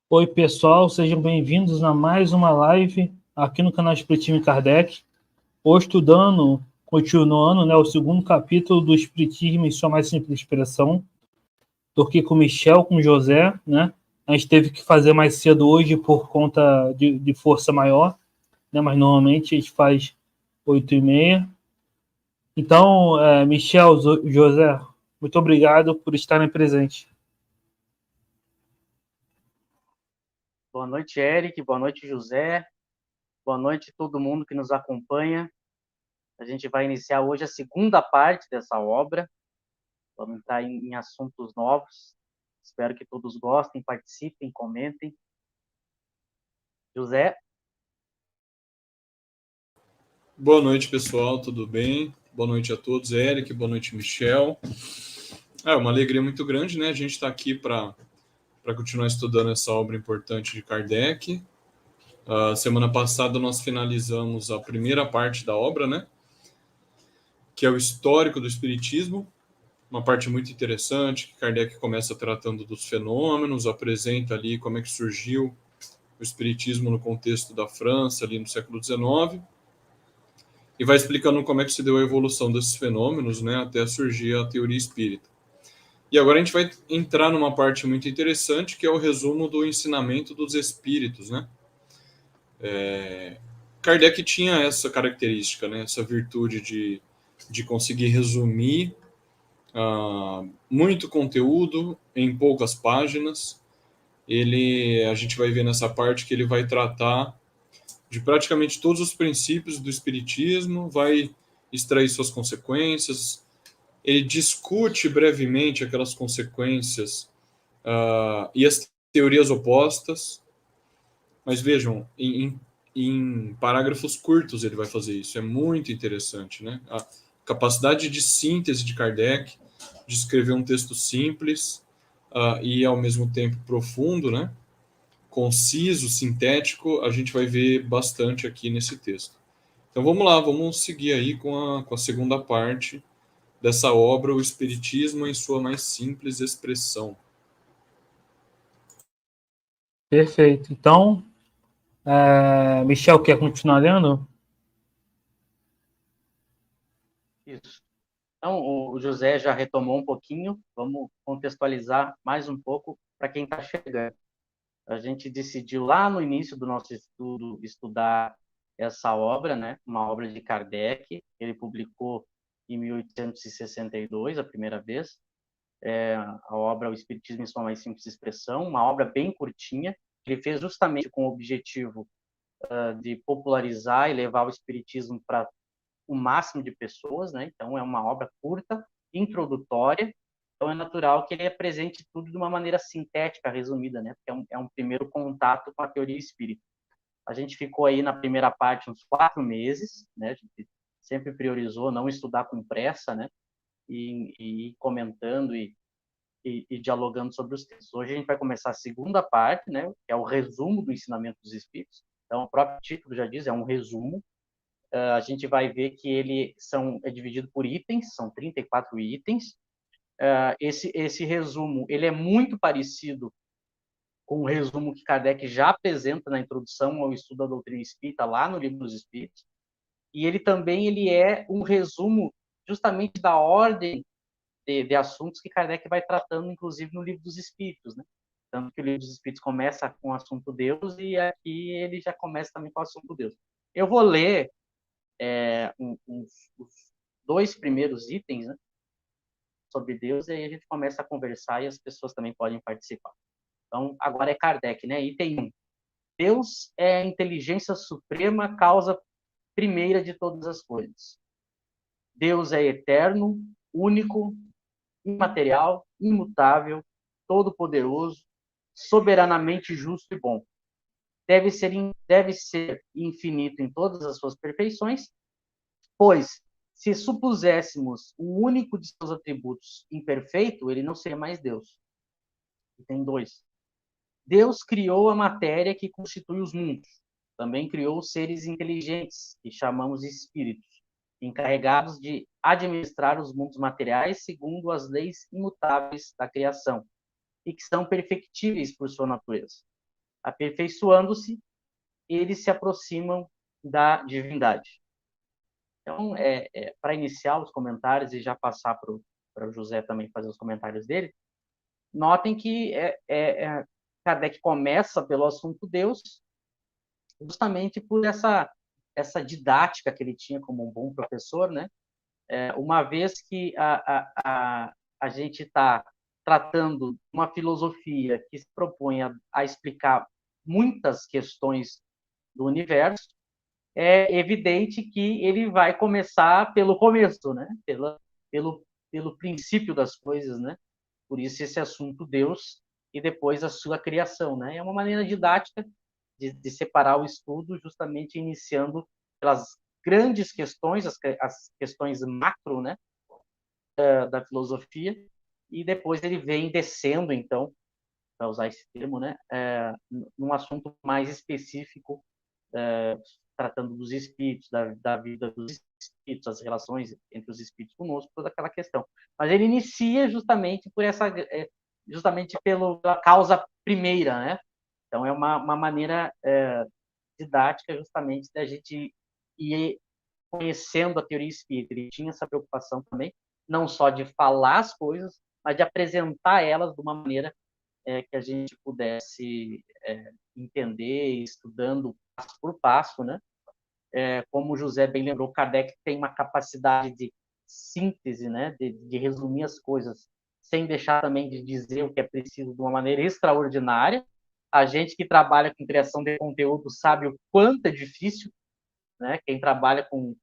Oi, pessoal, sejam bem-vindos a mais uma live aqui no canal Espiritismo em Kardec. Hoje estudando, continuando, né, o segundo capítulo do Espiritismo em sua mais simples expressão. Estou aqui com o Michel, com o José, né? A gente teve que fazer mais cedo hoje por conta de força maior, né? Mas normalmente a gente faz 8h30. Então, Michel, José, muito obrigado por estarem presentes. Boa noite, Eric. Boa noite, José. Boa noite a todo mundo que nos acompanha. A gente vai iniciar hoje a segunda parte dessa obra. Vamos entrar em assuntos novos. Espero que todos gostem, participem, comentem. José? Boa noite, pessoal. Tudo bem? Boa noite a todos. Eric, boa noite, Michel. É uma alegria muito grande, né? A gente está aqui para continuar estudando essa obra importante de Kardec. Semana passada nós finalizamos a primeira parte da obra, né? Que é o histórico do Espiritismo. Uma parte muito interessante, que Kardec começa tratando dos fenômenos, apresenta ali como é que surgiu o Espiritismo no contexto da França, ali no século XIX, e vai explicando como é que se deu a evolução desses fenômenos, né, até surgir a teoria espírita. E agora a gente vai entrar numa parte muito interessante, que é o resumo do ensinamento dos espíritos, né? Kardec tinha essa característica, né, essa virtude de conseguir resumir muito conteúdo em poucas páginas. A gente vai ver nessa parte que ele vai tratar de praticamente todos os princípios do espiritismo, vai extrair suas consequências. Ele discute brevemente aquelas consequências e as teorias opostas, mas vejam, em parágrafos curtos ele vai fazer isso, é muito interessante, né? A capacidade de síntese de Kardec, de escrever um texto simples e ao mesmo tempo profundo, né? Conciso, sintético, a gente vai ver bastante aqui nesse texto. Então vamos lá, vamos seguir aí com a segunda parte dessa obra, o Espiritismo em sua mais simples expressão. Perfeito. Então, Michel, quer continuar lendo? Isso. Então, o José já retomou um pouquinho. Vamos contextualizar mais um pouco para quem está chegando. A gente decidiu lá no início do nosso estudo estudar essa obra, né? Uma obra de Kardec. Ele publicou em 1862, a primeira vez, a obra O Espiritismo em sua mais simples expressão, uma obra bem curtinha. Ele fez justamente com o objetivo de popularizar e levar o espiritismo para o máximo de pessoas, né? Então é uma obra curta, introdutória. Então é natural que ele apresente tudo de uma maneira sintética, resumida, né? Porque é um primeiro contato com a teoria espírita. A gente ficou aí na primeira parte uns 4 meses, né? A gente sempre priorizou não estudar com pressa, né? E ir comentando e dialogando sobre os textos. Hoje a gente vai começar a segunda parte, né? Que é o resumo do ensinamento dos espíritos. Então o próprio título já diz, é um resumo. A gente vai ver que ele é dividido por itens, são 34 itens. Esse resumo ele é muito parecido com o resumo que Kardec já apresenta na introdução ao estudo da doutrina espírita, lá no Livro dos Espíritos. E ele é um resumo justamente da ordem de assuntos que Kardec vai tratando, inclusive no Livro dos Espíritos, né? Tanto que o Livro dos Espíritos começa com o assunto Deus e aqui ele já começa também com o assunto Deus. Eu vou ler os 2 primeiros itens, né, sobre Deus, e aí a gente começa a conversar e as pessoas também podem participar. Então, agora é Kardec, né? Item 1. Deus é a inteligência suprema, causa primeira de todas as coisas. Deus é eterno, único, imaterial, imutável, todo-poderoso, soberanamente justo e bom. Deve ser infinito em todas as suas perfeições, pois, se supuséssemos o único de seus atributos imperfeito, ele não seria mais Deus. E tem 2. Deus criou a matéria que constitui os mundos. Também criou seres inteligentes, que chamamos de espíritos, encarregados de administrar os mundos materiais segundo as leis imutáveis da criação, e que são perfectíveis por sua natureza. aperfeiçoando-se, eles se aproximam da divindade. Então, para iniciar os comentários e já passar para o José também fazer os comentários dele, notem que Kardec começa pelo assunto Deus, justamente por essa didática que ele tinha como um bom professor, né? Uma vez que a gente está tratando uma filosofia que se propõe a explicar muitas questões do universo, é evidente que ele vai começar pelo começo, né? Pelo princípio das coisas, né? Por isso esse assunto Deus e depois a sua criação, né? É uma maneira didática de separar o estudo, justamente iniciando pelas grandes questões, as questões macro, né? Da filosofia, e depois ele vem descendo, então, para usar esse termo, né? Num assunto mais específico, tratando dos espíritos, da vida dos espíritos, as relações entre os espíritos conosco, toda aquela questão. Mas ele inicia justamente pela causa primeira, né? Então é uma maneira didática justamente da gente ir conhecendo a teoria espírita. Ele tinha essa preocupação também, não só de falar as coisas, mas de apresentar elas de uma maneira que a gente pudesse entender, estudando passo por passo, né? Como o José bem lembrou, Kardec tem uma capacidade de síntese, né? De resumir as coisas, sem deixar também de dizer o que é preciso de uma maneira extraordinária. A gente que trabalha com criação de conteúdo sabe o quanto é difícil, né? Quem trabalha com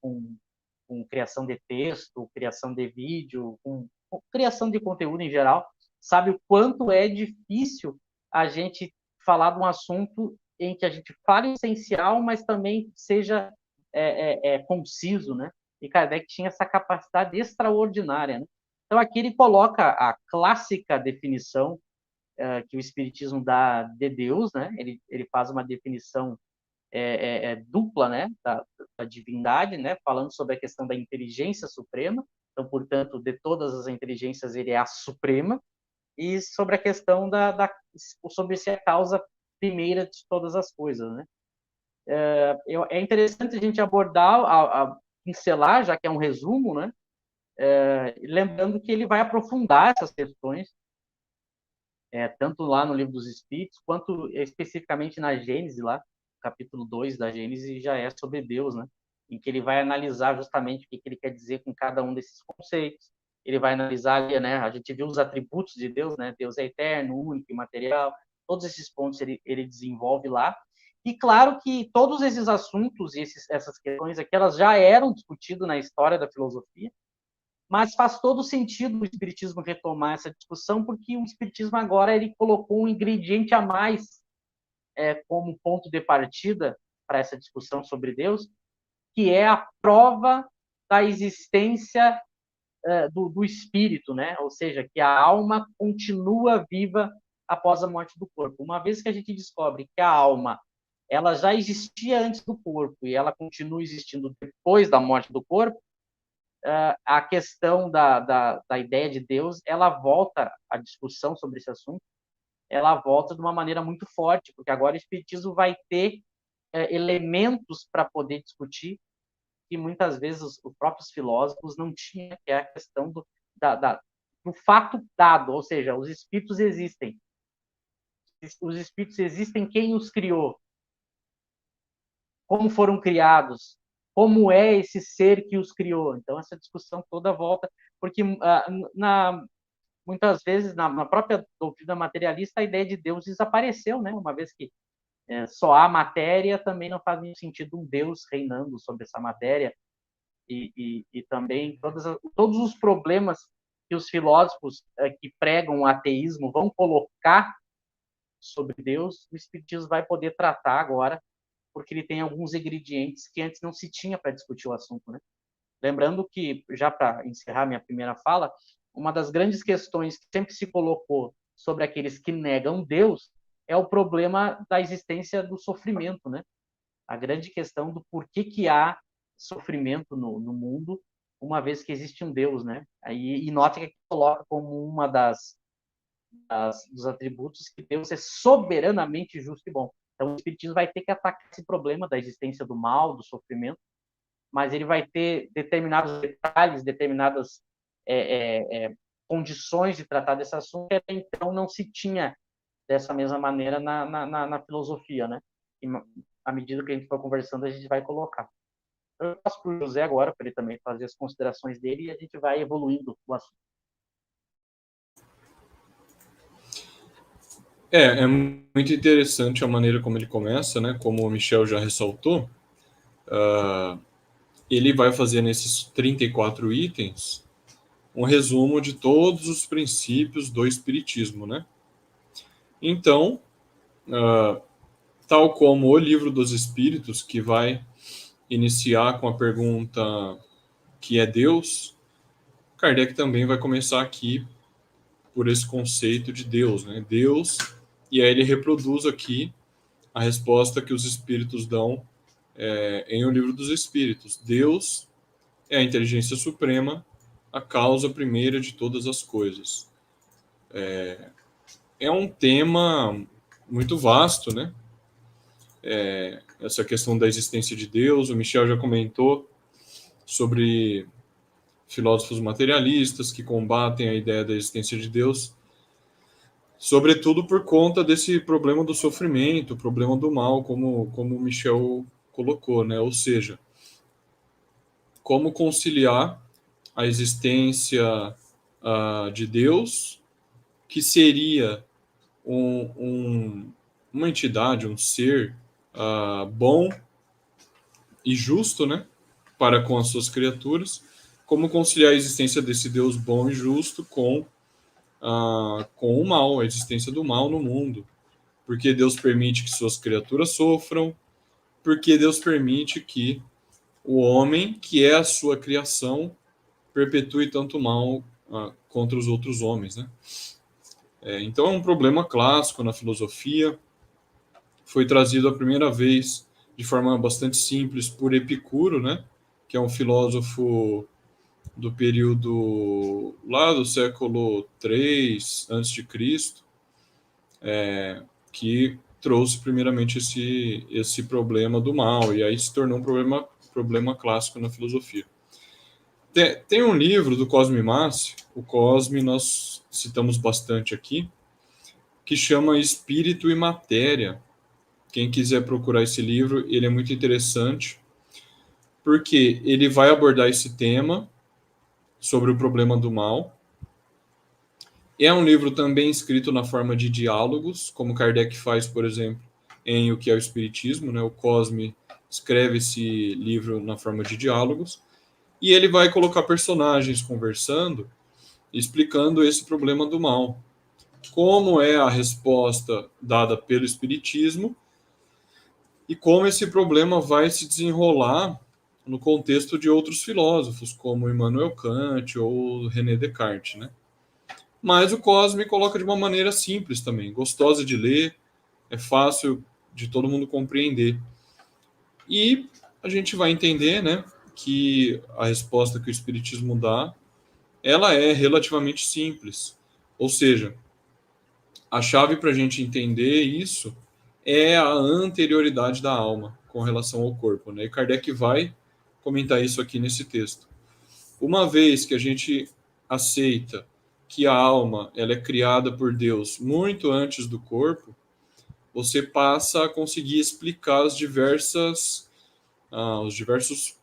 criação de texto, criação de vídeo, com criação de conteúdo em geral, sabe o quanto é difícil a gente falar de um assunto em que a gente fale o essencial, mas também seja conciso, né? E Kardec tinha essa capacidade extraordinária, né? Então aqui ele coloca a clássica definição que o Espiritismo dá de Deus, né? Ele faz uma definição dupla, né, da divindade, né, falando sobre a questão da inteligência suprema. Então, portanto, de todas as inteligências, ele é a suprema, e sobre a questão sobre ser a causa primeira de todas as coisas, né? É interessante a gente abordar, pincelar, já que é um resumo, né? Lembrando que ele vai aprofundar essas questões, tanto lá no Livro dos Espíritos, quanto especificamente na Gênese, lá, capítulo 2 da Gênese, já é sobre Deus, né? Em que ele vai analisar justamente o que ele quer dizer com cada um desses conceitos. Ele vai analisar, né? A gente viu os atributos de Deus, né? Deus é eterno, único, imaterial. Todos esses pontos ele desenvolve lá. E claro que todos esses assuntos e essas questões aqui, elas já eram discutidas na história da filosofia, mas faz todo sentido o Espiritismo retomar essa discussão, porque o Espiritismo agora ele colocou um ingrediente a mais como ponto de partida para essa discussão sobre Deus, que é a prova da existência do espírito, né? Ou seja, que a alma continua viva após a morte do corpo. Uma vez que a gente descobre que a alma ela já existia antes do corpo e ela continua existindo depois da morte do corpo, a questão da ideia de Deus, ela volta, a discussão sobre esse assunto, ela volta de uma maneira muito forte, porque agora o Espiritismo vai ter elementos para poder discutir que muitas vezes os próprios filósofos não tinham, que é a questão do fato dado, ou seja, os espíritos existem. Os espíritos existem, quem os criou? Como foram criados? Como é esse ser que os criou? Então, essa discussão toda volta, porque muitas vezes, na própria doutrina materialista, a ideia de Deus desapareceu, né? Uma vez que só há matéria, também não faz nenhum sentido um Deus reinando sobre essa matéria, e também todos os problemas que os filósofos que pregam o ateísmo vão colocar sobre Deus, o Espiritismo vai poder tratar agora, porque ele tem alguns ingredientes que antes não se tinha para discutir o assunto, né? Lembrando que, já para encerrar minha primeira fala, uma das grandes questões que sempre se colocou sobre aqueles que negam Deus é o problema da existência do sofrimento, né? A grande questão do porquê que há sofrimento no mundo, uma vez que existe um Deus, né? E nota que coloca como uma dos atributos que Deus é soberanamente justo e bom. Então, o Espiritismo vai ter que atacar esse problema da existência do mal, do sofrimento, mas ele vai ter determinados detalhes, determinadas condições de tratar desse assunto que até então não se tinha dessa mesma maneira na filosofia, né? E, à medida que a gente for conversando, a gente vai colocar. Eu passo para o José agora, para ele também fazer as considerações dele, e a gente vai evoluindo o assunto. É muito interessante a maneira como ele começa, né? Como o Michel já ressaltou, ele vai fazer nesses 34 itens um resumo de todos os princípios do Espiritismo, né? Então, tal como o Livro dos Espíritos, que vai iniciar com a pergunta que é Deus, Kardec também vai começar aqui por esse conceito de Deus, né? Deus, e aí ele reproduz aqui a resposta que os Espíritos dão em O Livro dos Espíritos. Deus é a inteligência suprema, a causa primeira de todas as coisas. É um tema muito vasto, né? Essa questão da existência de Deus, o Michel já comentou sobre filósofos materialistas que combatem a ideia da existência de Deus, sobretudo por conta desse problema do sofrimento, problema do mal, como o Michel colocou, né? Ou seja, como conciliar a existência de Deus, que seria uma entidade, um ser bom e justo, né, para com as suas criaturas, como conciliar a existência desse Deus bom e justo com o mal, a existência do mal no mundo. Porque Deus permite que suas criaturas sofram, porque Deus permite que o homem, que é a sua criação, perpetue tanto mal contra os outros homens, né? Então é um problema clássico na filosofia, foi trazido a primeira vez de forma bastante simples por Epicuro, né? Que é um filósofo do período lá do século III a.C., que trouxe primeiramente esse problema do mal, e aí se tornou um problema clássico na filosofia. Tem um livro do Cosme Massi, o Cosme nós citamos bastante aqui, que chama Espírito e Matéria. Quem quiser procurar esse livro, ele é muito interessante, porque ele vai abordar esse tema sobre o problema do mal. É um livro também escrito na forma de diálogos, como Kardec faz, por exemplo, em O que é o Espiritismo, né? O Cosme escreve esse livro na forma de diálogos, e ele vai colocar personagens conversando, explicando esse problema do mal. Como é a resposta dada pelo Espiritismo e como esse problema vai se desenrolar no contexto de outros filósofos, como Immanuel Kant ou René Descartes, né? Mas o Cosme coloca de uma maneira simples também, gostosa de ler, é fácil de todo mundo compreender. E a gente vai entender, né, que a resposta que o Espiritismo dá, ela é relativamente simples. Ou seja, a chave para a gente entender isso é a anterioridade da alma com relação ao corpo, né? E Kardec vai comentar isso aqui nesse texto. Uma vez que a gente aceita que a alma ela é criada por Deus muito antes do corpo, você passa a conseguir explicar os diversos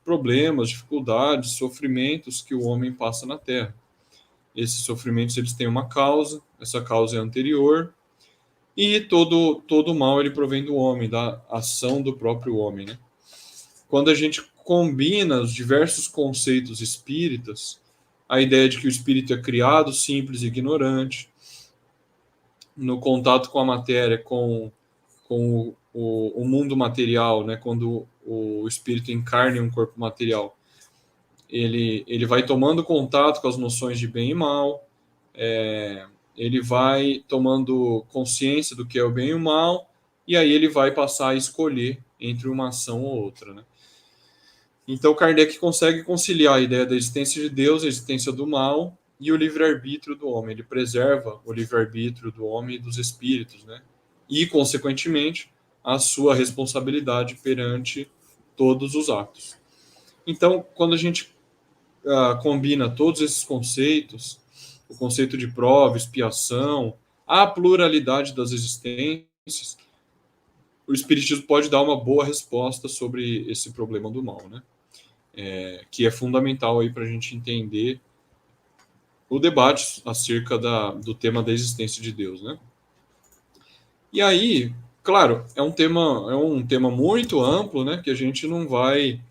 problemas, dificuldades, sofrimentos que o homem passa na Terra. Esses sofrimentos eles têm uma causa, essa causa é anterior, e todo mal ele provém do homem, da ação do próprio homem, né? Quando a gente combina os diversos conceitos espíritas, a ideia de que o espírito é criado, simples e ignorante, no contato com a matéria, com o mundo material, né? Quando o espírito encarna em um corpo material, ele vai tomando contato com as noções de bem e mal, ele vai tomando consciência do que é o bem e o mal, e aí ele vai passar a escolher entre uma ação ou outra, né? Então Kardec consegue conciliar a ideia da existência de Deus, a existência do mal e o livre-arbítrio do homem. Ele preserva o livre-arbítrio do homem e dos espíritos, né? E, consequentemente, a sua responsabilidade perante todos os atos. Então, quando a gente combina todos esses conceitos, o conceito de prova, expiação, a pluralidade das existências, o Espiritismo pode dar uma boa resposta sobre esse problema do mal, né? Que é fundamental aí para a gente entender o debate acerca do tema da existência de Deus, né? E aí, claro, é um tema muito amplo, né? Que a gente não vai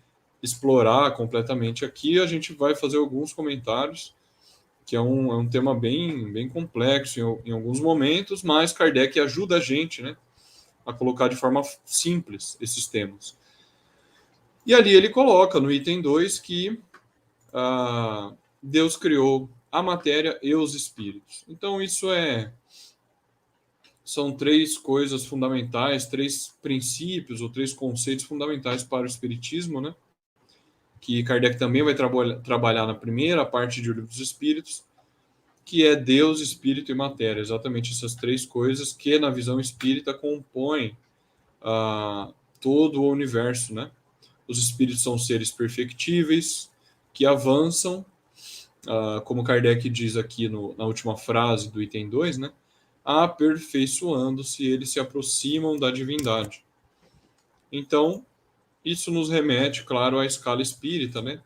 explorar completamente aqui. A gente vai fazer alguns comentários, que é um tema bem complexo em alguns momentos, mas Kardec ajuda a gente, né, a colocar de forma simples esses temas. E ali ele coloca no item 2 que Deus criou a matéria e os espíritos. Então isso são três coisas fundamentais, três princípios ou três conceitos fundamentais para o Espiritismo, né? Que Kardec também vai trabalhar na primeira parte de O Livro dos Espíritos, que é Deus, Espírito e Matéria. Exatamente essas três coisas que, na visão espírita, compõem todo o universo, né? Os espíritos são seres perfectíveis, que avançam, como Kardec diz aqui na última frase do item 2, né? Aperfeiçoando-se, eles se aproximam da divindade. Então, isso nos remete, claro, à escala espírita, né?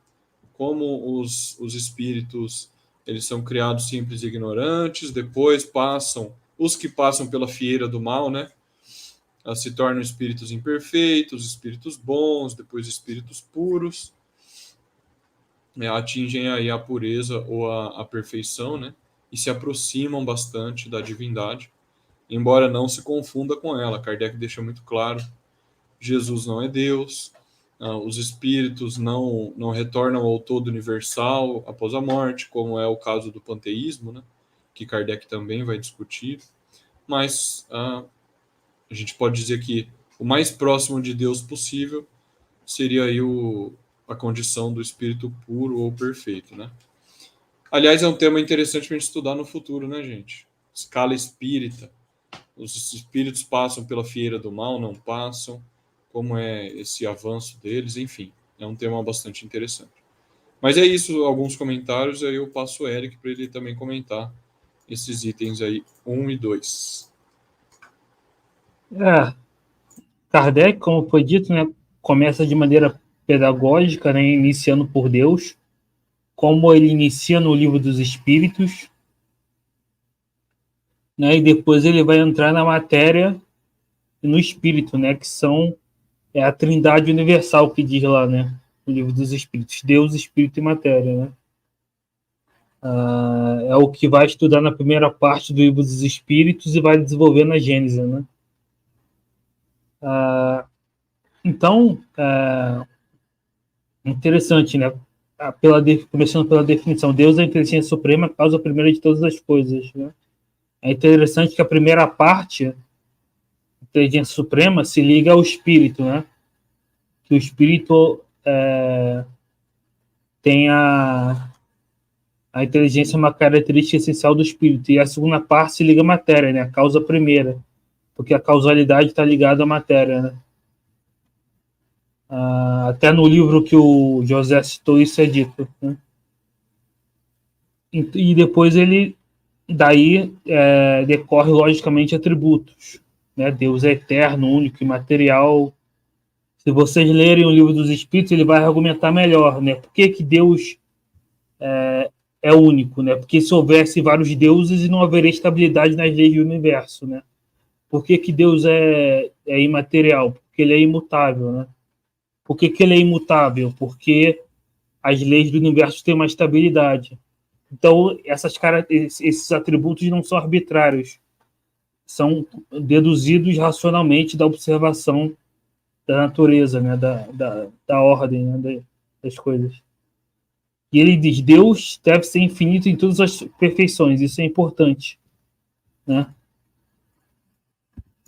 Como os espíritos, eles são criados simples e ignorantes, depois os que passam pela fieira do mal, né? Se tornam espíritos imperfeitos, espíritos bons, depois espíritos puros, atingem aí a pureza ou a perfeição, né? E se aproximam bastante da divindade, embora não se confunda com ela. Kardec deixa muito claro, Jesus não é Deus, os espíritos não retornam ao todo universal após a morte, como é o caso do panteísmo, né? Que Kardec também vai discutir, mas a gente pode dizer que o mais próximo de Deus possível seria aí a condição do espírito puro ou perfeito, né? Aliás, é um tema interessante para a gente estudar no futuro, né, gente? Escala espírita. Os espíritos passam pela fieira do mal, não passam? Como é esse avanço deles? Enfim, é um tema bastante interessante. Mas é isso, alguns comentários, aí eu passo o Eric para ele também comentar esses itens aí, 1 e 2. Kardec, como foi dito, né, começa de maneira pedagógica, né, iniciando por Deus, como ele inicia no Livro dos Espíritos, né, e depois ele vai entrar na matéria e no espírito, né, que são a trindade universal que diz lá, né, no Livro dos Espíritos, Deus, Espírito e Matéria, né. É o que vai estudar na primeira parte do Livro dos Espíritos e vai desenvolver na Gênese, né. Então, interessante, né? Começando pela definição, Deus é a inteligência suprema, causa primeira de todas as coisas, né? É interessante que a primeira parte, a inteligência suprema, se liga ao espírito, né? Que o espírito tem a inteligência é uma característica essencial do espírito, e a segunda parte se liga à matéria, né? A causa primeira, porque a causalidade está ligada à matéria, né? Até no livro que o José citou, isso é dito, né? E depois daí decorre logicamente atributos, né? Deus é eterno, único e material. Se vocês lerem o Livro dos Espíritos, ele vai argumentar melhor, né? Por que Deus é único, né? Porque se houvesse vários deuses, não haveria estabilidade nas leis do universo, né? Por que Deus é imaterial? Porque ele é imutável, né? Por que ele é imutável? Porque as leis do universo têm uma estabilidade. Então, esses atributos não são arbitrários. São deduzidos racionalmente da observação da natureza, né? da ordem, né? das coisas. E ele diz, Deus deve ser infinito em todas as perfeições. Isso é importante, né?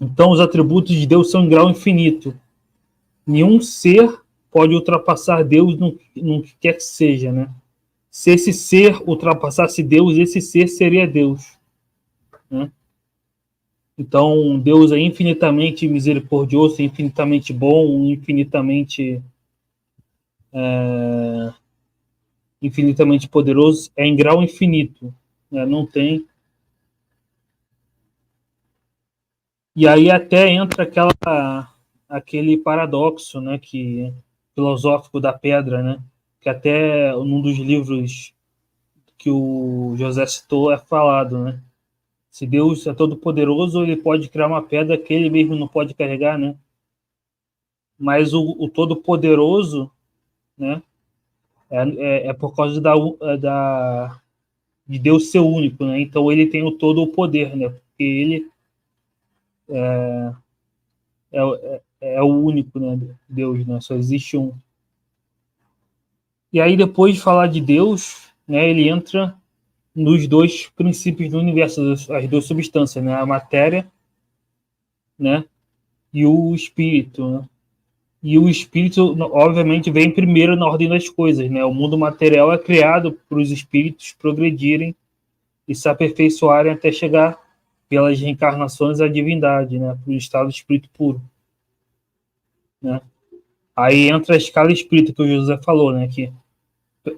Então, os atributos de Deus são em grau infinito. Nenhum ser pode ultrapassar Deus no que quer que seja, né? Se esse ser ultrapassasse Deus, esse ser seria Deus, né? Então, Deus é infinitamente misericordioso, infinitamente bom, infinitamente poderoso, é em grau infinito, né? Não tem. E aí até entra aquele paradoxo, né, que filosófico da pedra, né, que até num dos livros que o José citou é falado, né? Se Deus é todo poderoso, ele pode criar uma pedra que ele mesmo não pode carregar, né? Mas o todo poderoso, né, é por causa de Deus ser único, né? Então ele tem o todo o poder, né? Porque ele é o único, né? Deus, né? Só existe um. E aí depois de falar de Deus, né? Ele entra nos dois princípios do universo, as duas substâncias, né? A matéria, né? E o espírito, né? E o espírito, obviamente, vem primeiro na ordem das coisas, né? O mundo material é criado para os espíritos progredirem e se aperfeiçoarem até chegar pelas reencarnações à divindade, né? Para o estado de espírito puro, né? Aí entra a escala espírita que o José falou, né? Que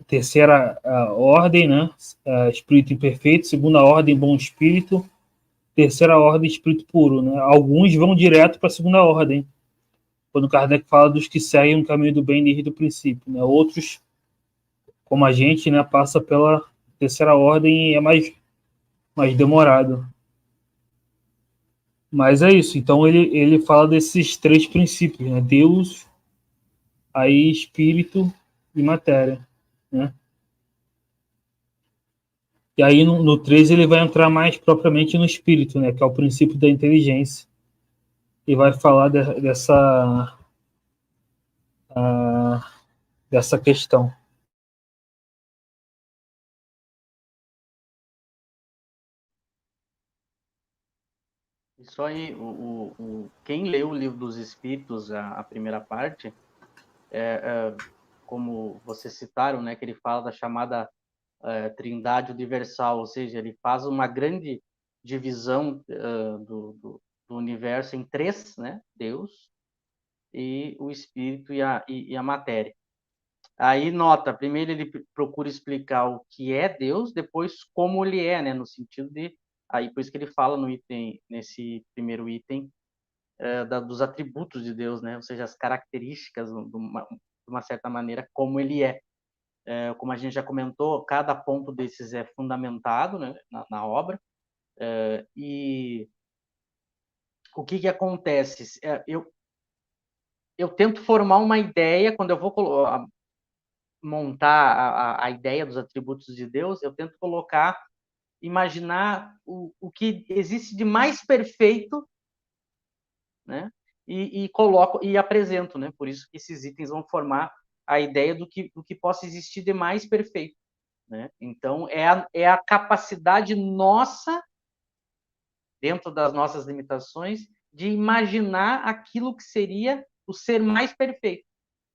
terceira ordem, né? Espírito imperfeito, segunda ordem, bom espírito, terceira ordem, espírito puro, né? Alguns vão direto para a segunda ordem, quando Kardec fala dos que seguem o caminho do bem desde o princípio, né? Outros, como a gente, né? Passa pela terceira ordem e é mais demorado. Mas é isso. Então ele fala desses três princípios, né? Deus, aí espírito e matéria, né? E aí no 13 ele vai entrar mais propriamente no espírito, né? Que é o princípio da inteligência. E vai falar dessa questão. Isso aí, quem leu o Livro dos Espíritos, a primeira parte, como vocês citaram, né, que ele fala da chamada Trindade Universal, ou seja, ele faz uma grande divisão do universo em três, né, Deus, e o Espírito e a matéria. Aí nota, primeiro ele procura explicar o que é Deus, depois como ele é, né, no sentido de, aí por isso que ele fala no item, nesse primeiro item, dos atributos de Deus, né, ou seja, as características, de uma certa maneira, como ele é. Como a gente já comentou, cada ponto desses é fundamentado, né, na obra, e o que acontece? Eu tento formar uma ideia, quando eu vou montar a ideia dos atributos de Deus, eu tento imaginar o que existe de mais perfeito, né? E coloco e apresento, né? Por isso que esses itens vão formar a ideia do que possa existir de mais perfeito, né? Então é a capacidade nossa, dentro das nossas limitações, de imaginar aquilo que seria o ser mais perfeito.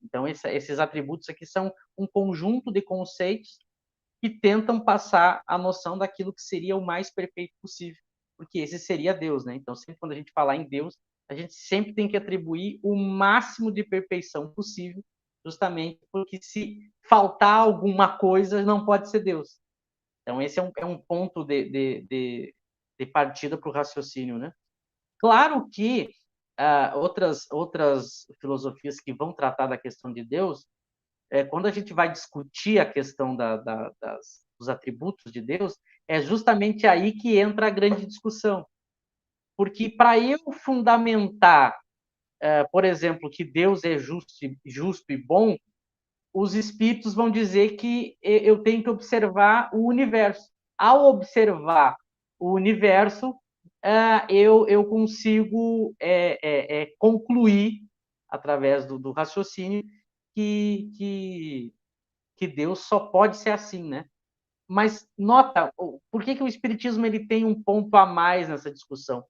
Então esses atributos aqui são um conjunto de conceitos que tentam passar a noção daquilo que seria o mais perfeito possível, porque esse seria Deus, né? Então, sempre quando a gente falar em Deus, a gente sempre tem que atribuir o máximo de perfeição possível, justamente porque se faltar alguma coisa, não pode ser Deus. Então, esse é um ponto de partida para o raciocínio, né? Claro que outras filosofias que vão tratar da questão de Deus, quando a gente vai discutir a questão dos atributos de Deus, é justamente aí que entra a grande discussão. Porque para eu fundamentar, por exemplo, que Deus é justo e bom, os espíritos vão dizer que eu tenho que observar o universo. Ao observar o universo, eu consigo concluir, através do raciocínio, que Deus só pode ser assim, né? Mas nota, por que o Espiritismo ele tem um ponto a mais nessa discussão?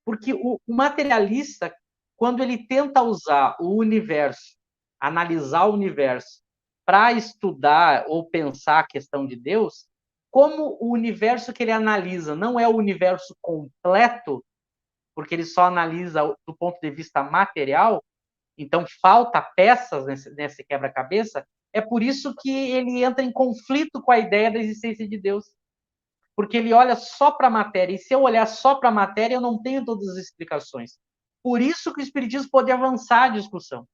Porque o materialista, quando ele tenta usar o universo, analisar o universo, para estudar ou pensar a questão de Deus, como o universo que ele analisa não é o universo completo, porque ele só analisa do ponto de vista material, então falta peças nesse quebra-cabeça, é por isso que ele entra em conflito com a ideia da existência de Deus. Porque ele olha só para a matéria, e se eu olhar só para a matéria, eu não tenho todas as explicações. Por isso que o Espiritismo pode avançar a discussão,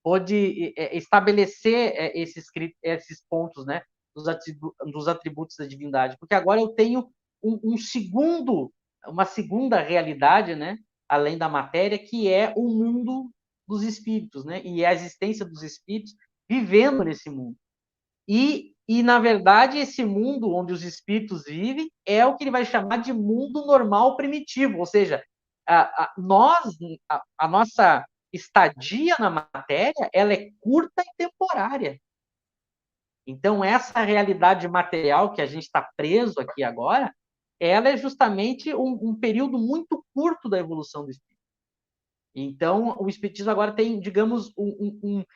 pode estabelecer esses pontos, né, dos atributos da divindade, porque agora eu tenho uma segunda realidade, né, além da matéria, que é o mundo dos espíritos, né, e a existência dos espíritos vivendo nesse mundo. E, na verdade, esse mundo onde os espíritos vivem é o que ele vai chamar de mundo normal primitivo, ou seja, a nossa estadia na matéria, ela é curta e temporária. Então, essa realidade material que a gente está preso aqui agora, ela é justamente um período muito curto da evolução do espírito. Então, o Espiritismo agora tem, digamos,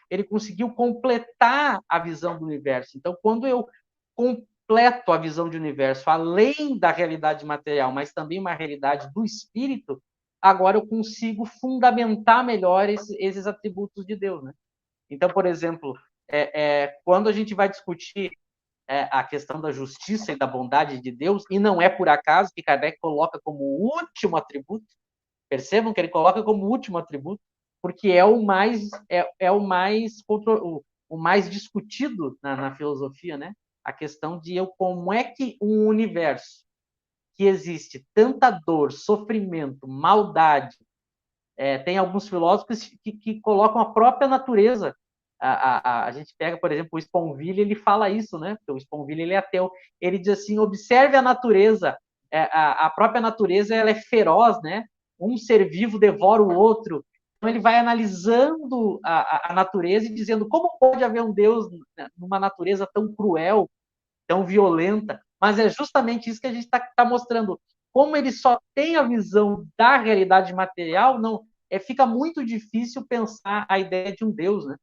ele conseguiu completar a visão do universo. Então, quando eu completo a visão de universo, além da realidade material, mas também uma realidade do espírito, agora eu consigo fundamentar melhor esses atributos de Deus, né? Então, por exemplo, quando a gente vai discutir a questão da justiça e da bondade de Deus, e não é por acaso que Kardec coloca como último atributo, percebam que ele coloca como último atributo, porque é o mais discutido na filosofia, né? A questão de como é que um universo que existe tanta dor, sofrimento, maldade, tem alguns filósofos que colocam a própria natureza. A gente pega, por exemplo, o Sponville, ele fala isso, né? Porque o Sponville ele é ateu. Ele diz assim: observe a natureza, a própria natureza ela é feroz, né? Um ser vivo devora o outro. Então ele vai analisando a natureza e dizendo como pode haver um Deus numa natureza tão cruel, tão violenta. Mas é justamente isso que a gente está mostrando. Como ele só tem a visão da realidade material, não fica muito difícil pensar a ideia de um Deus, né?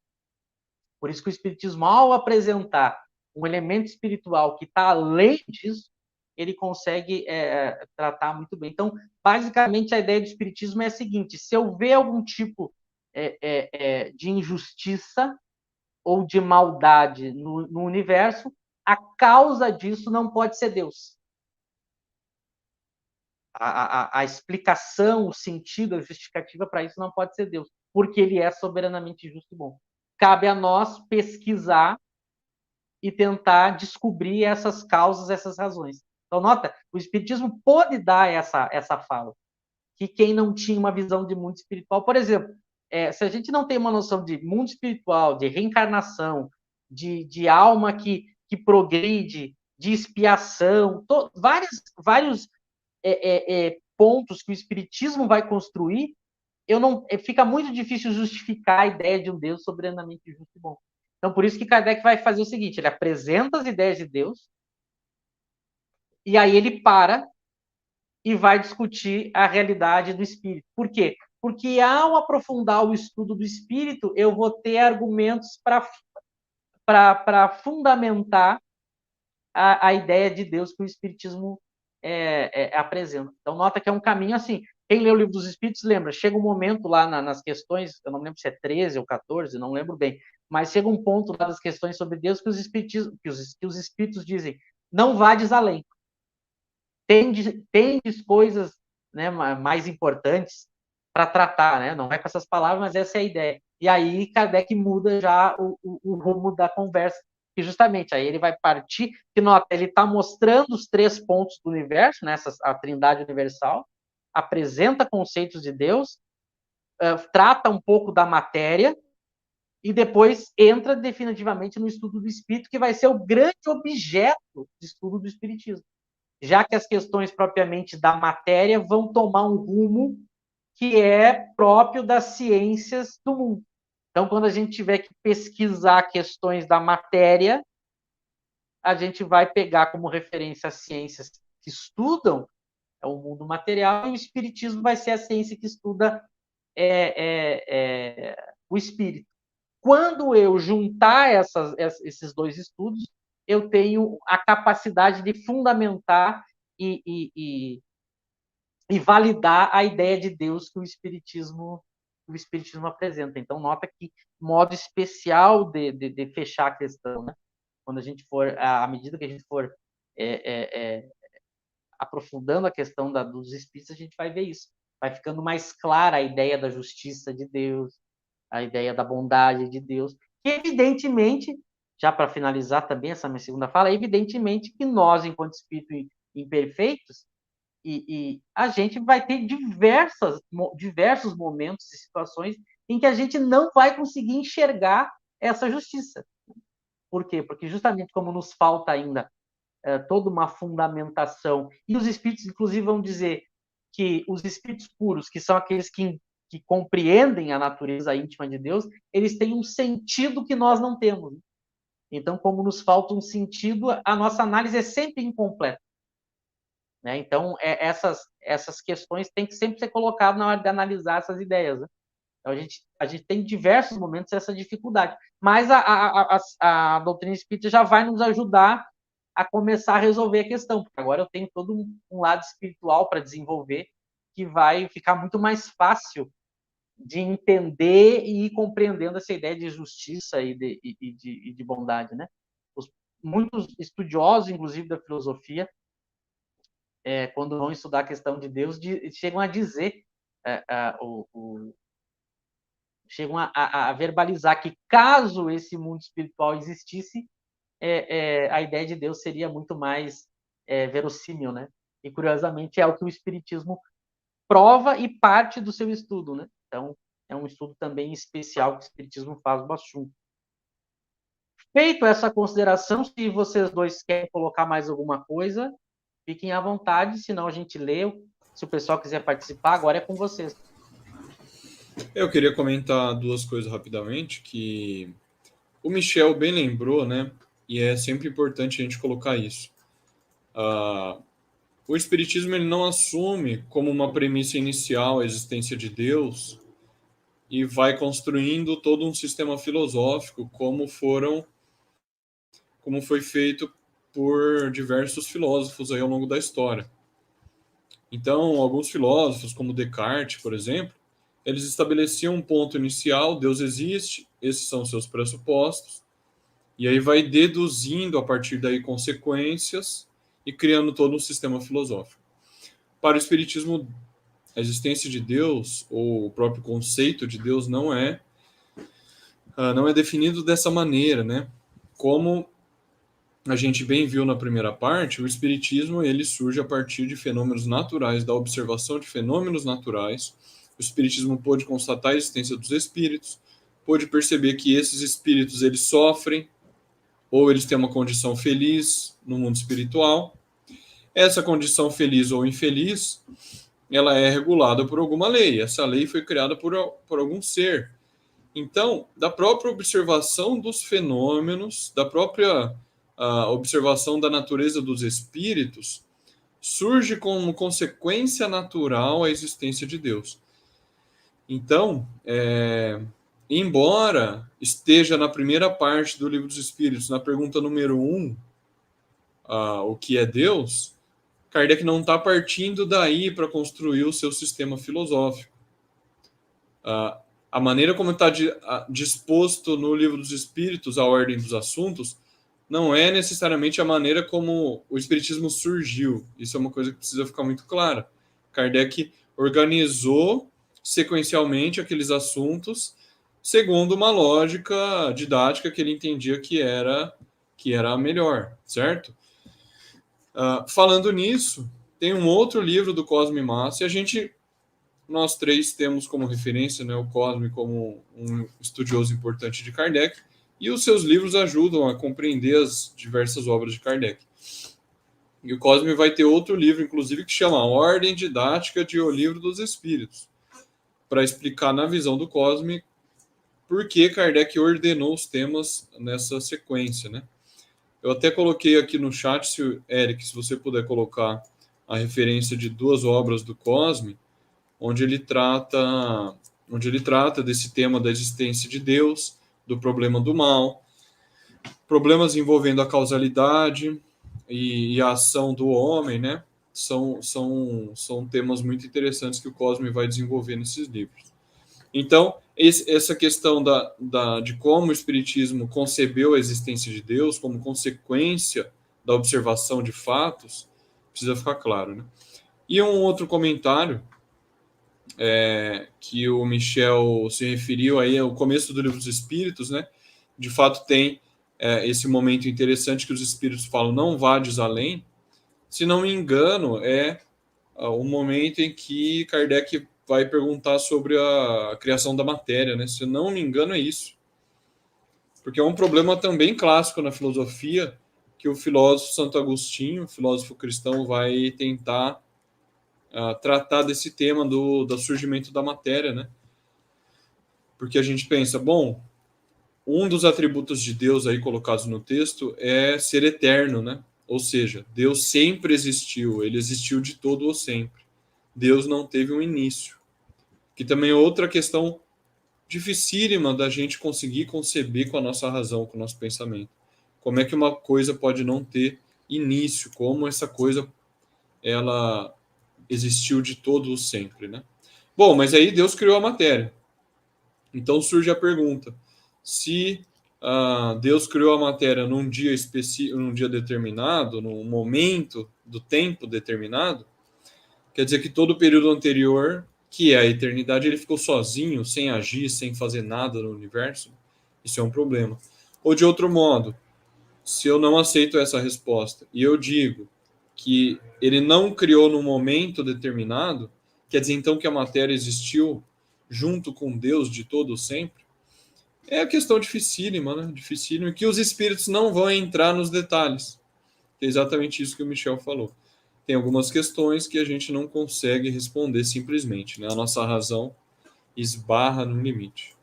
Por isso que o Espiritismo, ao apresentar um elemento espiritual que está além disso, ele consegue tratar muito bem. Então, basicamente, a ideia do Espiritismo é a seguinte: se eu ver algum tipo de injustiça ou de maldade no universo, a causa disso não pode ser Deus. A explicação, o sentido, a justificativa para isso não pode ser Deus, porque ele é soberanamente justo e bom. Cabe a nós pesquisar e tentar descobrir essas causas, essas razões. Então, nota, o Espiritismo pode dar essa fala, que quem não tinha uma visão de mundo espiritual, por exemplo, se a gente não tem uma noção de mundo espiritual, de reencarnação, de alma que progride, de expiação, vários pontos que o Espiritismo vai construir, fica muito difícil justificar a ideia de um Deus soberanamente justo e bom. Então, por isso que Kardec vai fazer o seguinte: ele apresenta as ideias de Deus, e aí ele para e vai discutir a realidade do espírito. Por quê? Porque ao aprofundar o estudo do espírito, eu vou ter argumentos para fundamentar a ideia de Deus que o espiritismo apresenta. Então, nota que é um caminho assim. Quem lê o Livro dos Espíritos lembra, chega um momento lá nas questões, eu não lembro se é 13 ou 14, não lembro bem, mas chega um ponto lá das questões sobre Deus que os espíritos dizem: não vades além. Tendes coisas, né, mais importantes para tratar, né? Não é com essas palavras, mas essa é a ideia. E aí Kardec muda já o rumo da conversa, que justamente aí ele vai partir, que nota, ele está mostrando os 3 pontos do universo, né, a trindade universal, apresenta conceitos de Deus, trata um pouco da matéria, e depois entra definitivamente no estudo do espírito, que vai ser o grande objeto de estudo do espiritismo. Já que as questões propriamente da matéria vão tomar um rumo que é próprio das ciências do mundo. Então, quando a gente tiver que pesquisar questões da matéria, a gente vai pegar como referência as ciências que estudam o mundo material, e o espiritismo vai ser a ciência que estuda o espírito. Quando eu juntar esses 2 estudos, eu tenho a capacidade de fundamentar e e validar a ideia de Deus que o Espiritismo apresenta. Então, nota que modo especial de fechar a questão, né? Quando a gente for, à medida que a gente for aprofundando a questão dos espíritos, a gente vai ver isso. Vai ficando mais clara a ideia da justiça de Deus, a ideia da bondade de Deus, que evidentemente, já para finalizar também essa minha segunda fala, evidentemente que nós, enquanto espíritos imperfeitos, e a gente vai ter diversos momentos e situações em que a gente não vai conseguir enxergar essa justiça. Por quê? Porque justamente como nos falta ainda toda uma fundamentação, e os espíritos, inclusive, vão dizer que os espíritos puros, que são aqueles que compreendem a natureza íntima de Deus, eles têm um sentido que nós não temos. Então, como nos falta um sentido, a nossa análise é sempre incompleta. Né? Então, essas questões têm que sempre ser colocadas na hora de analisar essas ideias. Né? Então, a gente tem em diversos momentos essa dificuldade. Mas a doutrina espírita já vai nos ajudar a começar a resolver a questão, porque agora eu tenho todo um lado espiritual para desenvolver que vai ficar muito mais fácil de entender e ir compreendendo essa ideia de justiça e de bondade. Né? Muitos estudiosos, inclusive da filosofia, quando vão estudar a questão de Deus, chegam a dizer, chegam a verbalizar que caso esse mundo espiritual existisse, a ideia de Deus seria muito mais verossímil, né? E curiosamente é o que o Espiritismo prova e parte do seu estudo, né? Então é um estudo também especial que o Espiritismo faz do assunto. Feito essa consideração, se vocês dois querem colocar mais alguma coisa, fiquem à vontade, senão a gente lê. Se o pessoal quiser participar, agora é com vocês. Eu queria comentar duas coisas rapidamente, que o Michel bem lembrou, né? E é sempre importante a gente colocar isso. O Espiritismo ele não assume como uma premissa inicial a existência de Deus e vai construindo todo um sistema filosófico como foi feito por diversos filósofos aí ao longo da história. Então, alguns filósofos, como Descartes, por exemplo, eles estabeleciam um ponto inicial, Deus existe, esses são seus pressupostos, e aí vai deduzindo a partir daí consequências e criando todo um sistema filosófico. Para o Espiritismo, a existência de Deus, ou o próprio conceito de Deus, não é definido dessa maneira, né? Como a gente bem viu na primeira parte, o Espiritismo ele surge a partir de fenômenos naturais, da observação de fenômenos naturais. O Espiritismo pôde constatar a existência dos espíritos, pôde perceber que esses espíritos eles sofrem, ou eles têm uma condição feliz no mundo espiritual. Essa condição feliz ou infeliz, ela é regulada por alguma lei. Essa lei foi criada por algum ser. Então, da própria observação dos fenômenos, da própria observação da natureza dos espíritos, surge como consequência natural a existência de Deus. Então, embora esteja na primeira parte do Livro dos Espíritos, na pergunta número 1, o que é Deus, Kardec não está partindo daí para construir o seu sistema filosófico. A maneira como está disposto no Livro dos Espíritos, a ordem dos assuntos, não é necessariamente a maneira como o Espiritismo surgiu. Isso é uma coisa que precisa ficar muito clara. Kardec organizou sequencialmente aqueles assuntos segundo uma lógica didática que ele entendia que era a melhor, certo? Falando nisso, tem um outro livro do Cosme Massa, e nós três temos como referência, né, o Cosme como um estudioso importante de Kardec, e os seus livros ajudam a compreender as diversas obras de Kardec. E o Cosme vai ter outro livro, inclusive, que chama Ordem Didática de O Livro dos Espíritos, para explicar na visão do Cosme por que Kardec ordenou os temas nessa sequência, né? Eu até coloquei aqui no chat, Eric, se você puder colocar a referência de duas obras do Cosme, onde ele trata desse tema da existência de Deus, do problema do mal, problemas envolvendo a causalidade e a ação do homem, né? são temas muito interessantes que o Cosme vai desenvolver nesses livros. Então, essa questão de como o Espiritismo concebeu a existência de Deus como consequência da observação de fatos, precisa ficar claro, né? E um outro comentário que o Michel se referiu aí ao começo do Livro dos Espíritos, né? De fato tem esse momento interessante que os Espíritos falam, não vades além. Se não me engano, é o momento em que Kardec vai perguntar sobre a criação da matéria, né? Se não me engano, é isso. Porque é um problema também clássico na filosofia, que o filósofo Santo Agostinho, o filósofo cristão, vai tentar tratar desse tema do surgimento da matéria, né? Porque a gente pensa, bom, um dos atributos de Deus aí colocados no texto é ser eterno, né? Ou seja, Deus sempre existiu, ele existiu de todo ou sempre. Deus não teve um início. Que também é outra questão dificílima da gente conseguir conceber com a nossa razão, com o nosso pensamento. Como é que uma coisa pode não ter início? Como essa coisa ela existiu de todo ou sempre, né? Bom, mas aí Deus criou a matéria. Então surge a pergunta: se Deus criou a matéria num dia específico, num dia determinado, num momento do tempo determinado, quer dizer que todo o período anterior, que é a eternidade, ele ficou sozinho, sem agir, sem fazer nada no universo? Isso é um problema. Ou de outro modo, se eu não aceito essa resposta e eu digo que ele não criou num momento determinado, quer dizer então que a matéria existiu junto com Deus de todo sempre? É a questão dificílima, né? Dificílima, que os espíritos não vão entrar nos detalhes. É exatamente isso que o Michel falou. Tem algumas questões que a gente não consegue responder simplesmente, né? A nossa razão esbarra no limite.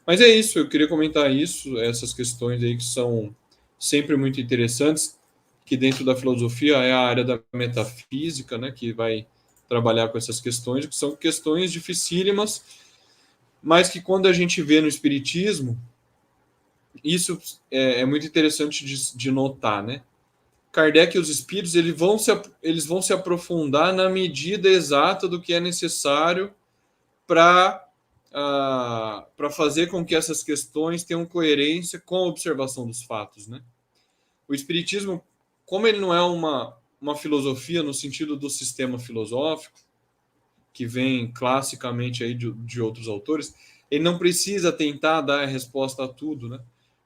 Mas é isso, eu queria comentar isso, essas questões aí que são sempre muito interessantes, que dentro da filosofia é a área da metafísica, né? Que vai trabalhar com essas questões, que são questões dificílimas, mas que quando a gente vê no Espiritismo, isso é muito interessante de notar, né? Kardec e os espíritos eles vão se aprofundar na medida exata do que é necessário para fazer com que essas questões tenham coerência com a observação dos fatos, né? O Espiritismo, como ele não é uma filosofia no sentido do sistema filosófico, que vem classicamente aí de outros autores, ele não precisa tentar dar a resposta a tudo, né?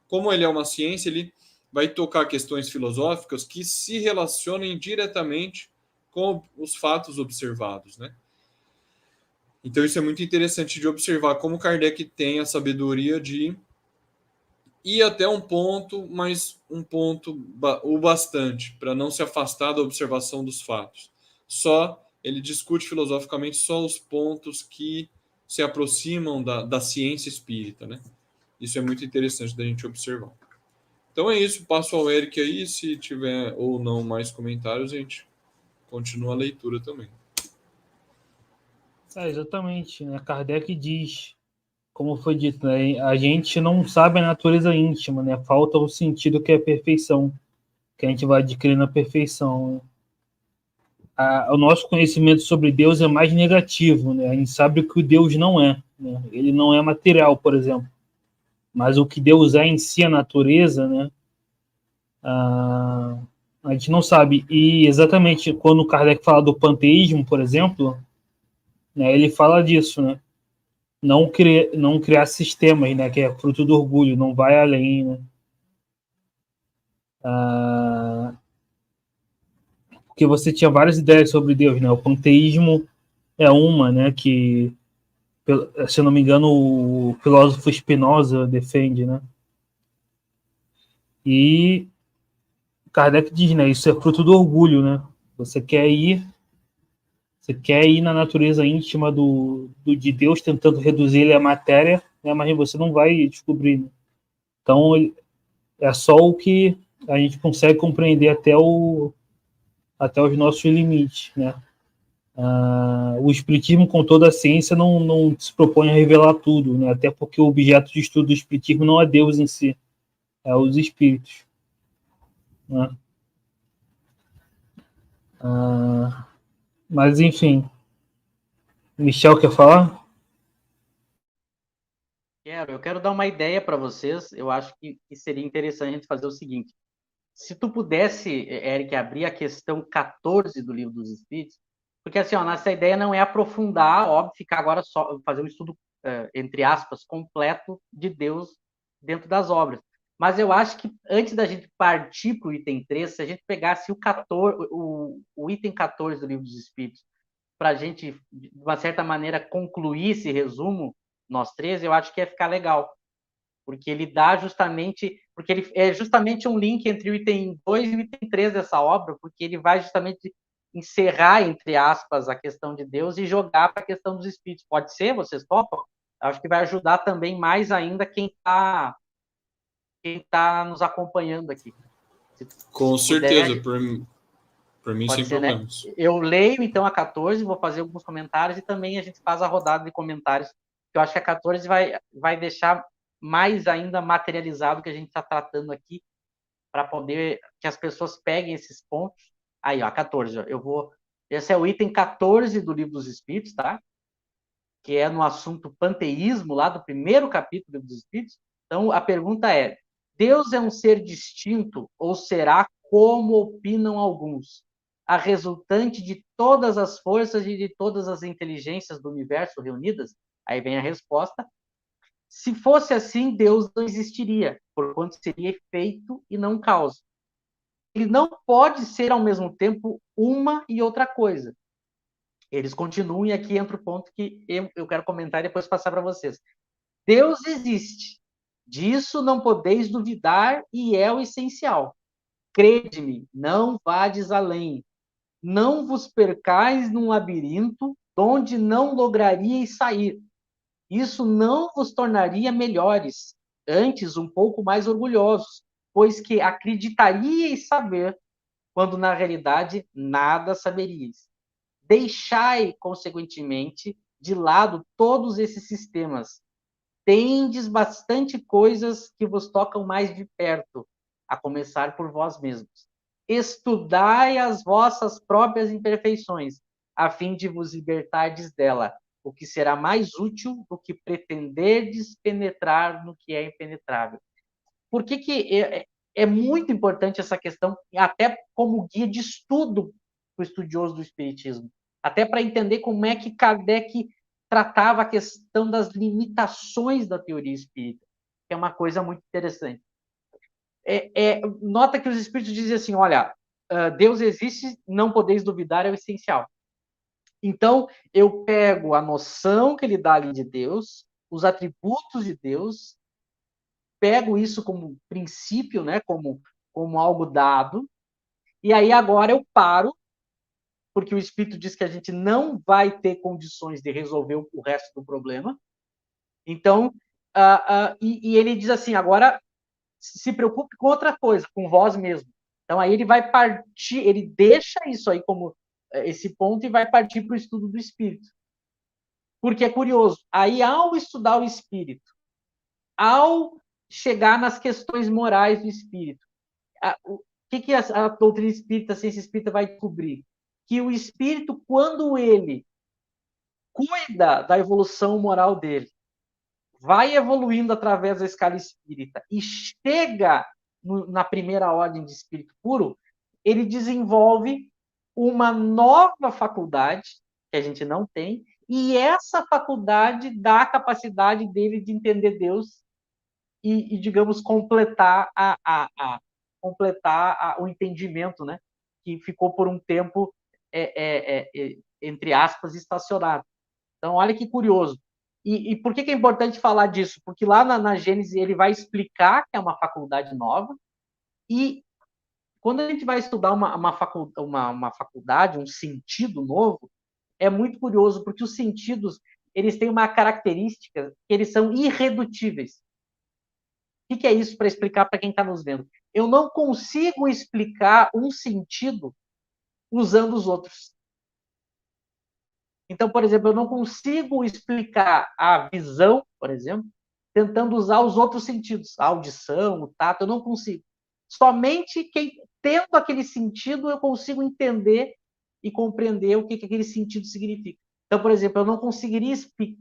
Como ele é uma ciência, ele vai tocar questões filosóficas que se relacionem diretamente com os fatos observados, né? Então isso é muito interessante de observar como Kardec tem a sabedoria de ir até um ponto, mas um ponto o bastante para não se afastar da observação dos fatos. Ele discute filosoficamente só os pontos que se aproximam da ciência espírita, né? Isso é muito interessante da gente observar. Então é isso, passo ao Eric aí, se tiver ou não mais comentários, a gente continua a leitura também. Exatamente, né? Kardec diz, como foi dito, né? A gente não sabe a natureza íntima, né? Falta o sentido que é a perfeição, que a gente vai adquirir na perfeição. O nosso conhecimento sobre Deus é mais negativo, né? A gente sabe que o Deus não é, né? Ele não é material, por exemplo. Mas o que Deus é em si, a natureza, né? A gente não sabe. E exatamente quando o Kardec fala do panteísmo, por exemplo, né, ele fala disso, né? Não criar sistemas, né? Que é fruto do orgulho, não vai além, né? Porque você tinha várias ideias sobre Deus, né? O panteísmo é uma, né? Que, se eu não me engano, o filósofo Spinoza defende, né? E Kardec diz, né? Isso é fruto do orgulho, né? Você quer ir na natureza íntima de Deus, tentando reduzir ele à matéria, né? Mas você não vai descobrir, né? Então, é só o que a gente consegue compreender até os nossos limites, né? O Espiritismo, com toda a ciência, não se propõe a revelar tudo, né? Até porque o objeto de estudo do Espiritismo não é Deus em si, é os espíritos, né? Mas, enfim. Michel quer falar? Eu quero dar uma ideia para vocês. Eu acho que seria interessante a gente fazer o seguinte. Se tu pudesse, Eric, abrir a questão 14 do Livro dos Espíritos, porque assim, ó, nossa ideia não é aprofundar, óbvio, ficar agora só, fazer um estudo, entre aspas, completo de Deus dentro das obras. Mas eu acho que antes da gente partir para o item 3, se a gente pegasse o item 14 do Livro dos Espíritos, para a gente, de uma certa maneira, concluir esse resumo, nós três, eu acho que ia ficar legal. Porque ele dá justamente, porque ele é justamente um link entre o item 2 e o item 3 dessa obra, porque ele vai justamente encerrar, entre aspas, a questão de Deus e jogar para a questão dos espíritos. Pode ser? Vocês topam? Acho que vai ajudar também mais ainda quem tá nos acompanhando aqui. Com certeza, puder, por mim pode sem ser, né? problemas. Eu leio, então, a 14, vou fazer alguns comentários e também a gente faz a rodada de comentários. Eu acho que a 14 vai deixar mais ainda materializado o que a gente está tratando aqui, para poder que as pessoas peguem esses pontos. Aí, ó, 14. Esse é o item 14 do Livro dos Espíritos, tá? Que é no assunto panteísmo, lá do primeiro capítulo do Livro dos Espíritos. Então, a pergunta é: Deus é um ser distinto ou será, como opinam alguns, a resultante de todas as forças e de todas as inteligências do universo reunidas? Aí vem a resposta: se fosse assim, Deus não existiria, porquanto seria efeito e não causa. Ele não pode ser, ao mesmo tempo, uma e outra coisa. Eles continuam, e aqui entra o ponto que eu quero comentar e depois passar para vocês. Deus existe. Disso não podeis duvidar e é o essencial. Crede-me, não vades além. Não vos percais num labirinto donde não lograríeis sair. Isso não vos tornaria melhores, antes um pouco mais orgulhosos, pois que acreditaríeis saber, quando na realidade nada saberíeis. Deixai, consequentemente, de lado todos esses sistemas. Tendes bastante coisas que vos tocam mais de perto, a começar por vós mesmos. Estudai as vossas próprias imperfeições, a fim de vos libertardes dela, o que será mais útil do que pretenderdes penetrar no que é impenetrável. Por que é muito importante essa questão, até como guia de estudo para o estudioso do Espiritismo? Até para entender como é que Kardec tratava a questão das limitações da teoria espírita, que é uma coisa muito interessante. Nota que os espíritos dizem assim, olha, Deus existe, não podeis duvidar, é o essencial. Então, eu pego a noção que ele dá ali de Deus, os atributos de Deus, pego isso como princípio, né, como algo dado, e aí agora eu paro, porque o Espírito diz que a gente não vai ter condições de resolver o resto do problema. Então, e ele diz assim, agora se preocupe com outra coisa, com vós mesmo. Então aí ele vai partir, ele deixa isso aí como esse ponto e vai partir para o estudo do Espírito. Porque é curioso, aí ao estudar o Espírito, ao chegar nas questões morais do Espírito, o que a doutrina espírita, a ciência espírita vai descobrir? Que o Espírito, quando ele cuida da evolução moral dele, vai evoluindo através da escala espírita e chega na primeira ordem de espírito puro, ele desenvolve uma nova faculdade que a gente não tem, e essa faculdade dá a capacidade dele de entender Deus e digamos, completar o entendimento, né? Que ficou por um tempo, entre aspas, estacionado. Então, olha que curioso. E por que é importante falar disso? Porque lá na Gênesis ele vai explicar que é uma faculdade nova, e quando a gente vai estudar uma faculdade, um sentido novo, é muito curioso, porque os sentidos eles têm uma característica que eles são irredutíveis. O que é isso para explicar para quem está nos vendo? Eu não consigo explicar um sentido usando os outros. Então, por exemplo, eu não consigo explicar a visão, por exemplo, tentando usar os outros sentidos, a audição, o tato, eu não consigo. Somente tendo aquele sentido eu consigo entender e compreender o que aquele sentido significa. Então, por exemplo, eu não conseguiria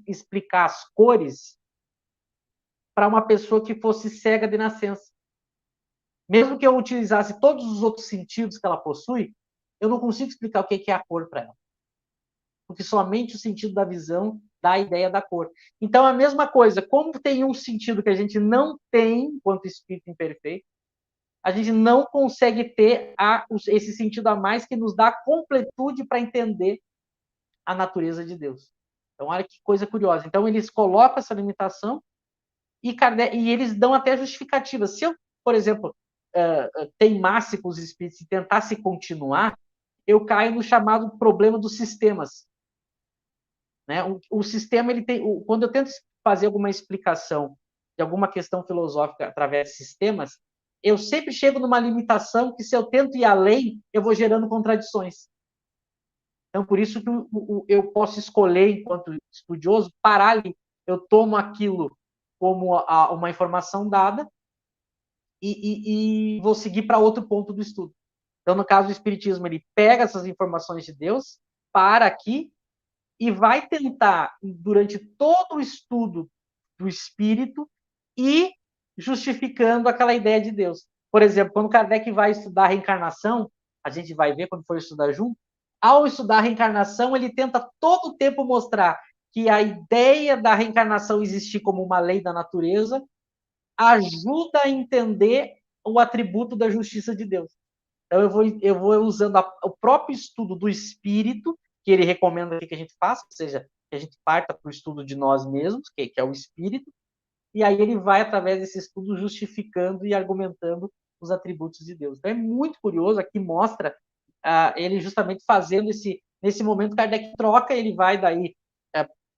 explicar as cores para uma pessoa que fosse cega de nascença. Mesmo que eu utilizasse todos os outros sentidos que ela possui, eu não consigo explicar o que é a cor para ela. Porque somente o sentido da visão dá a ideia da cor. Então, a mesma coisa, como tem um sentido que a gente não tem enquanto espírito imperfeito, a gente não consegue ter esse sentido a mais que nos dá completude para entender a natureza de Deus. Então, olha que coisa curiosa. Então, eles colocam essa limitação e eles dão até justificativas. Se eu, por exemplo, teimasse com os espíritos e tentasse continuar, eu caio no chamado problema dos sistemas. Né? O sistema, ele tem, quando eu tento fazer alguma explicação de alguma questão filosófica através de sistemas, eu sempre chego numa limitação que, se eu tento ir além, eu vou gerando contradições. Então, por isso que eu posso escolher, enquanto estudioso, parar ali. Eu tomo aquilo como uma informação dada e vou seguir para outro ponto do estudo. Então, no caso do Espiritismo, ele pega essas informações de Deus, para aqui, e vai tentar, durante todo o estudo do Espírito, ir justificando aquela ideia de Deus. Por exemplo, quando Kardec vai estudar a reencarnação, a gente vai ver quando for estudar junto, ao estudar a reencarnação, ele tenta todo o tempo mostrar que a ideia da reencarnação existir como uma lei da natureza ajuda a entender o atributo da justiça de Deus. Então, eu vou usando o próprio estudo do espírito, que ele recomenda que a gente faça, ou seja, que a gente parta para o estudo de nós mesmos, que é o espírito, e aí ele vai, através desse estudo, justificando e argumentando os atributos de Deus. Então, é muito curioso, aqui mostra ele justamente fazendo nesse momento, Kardec troca, ele vai daí...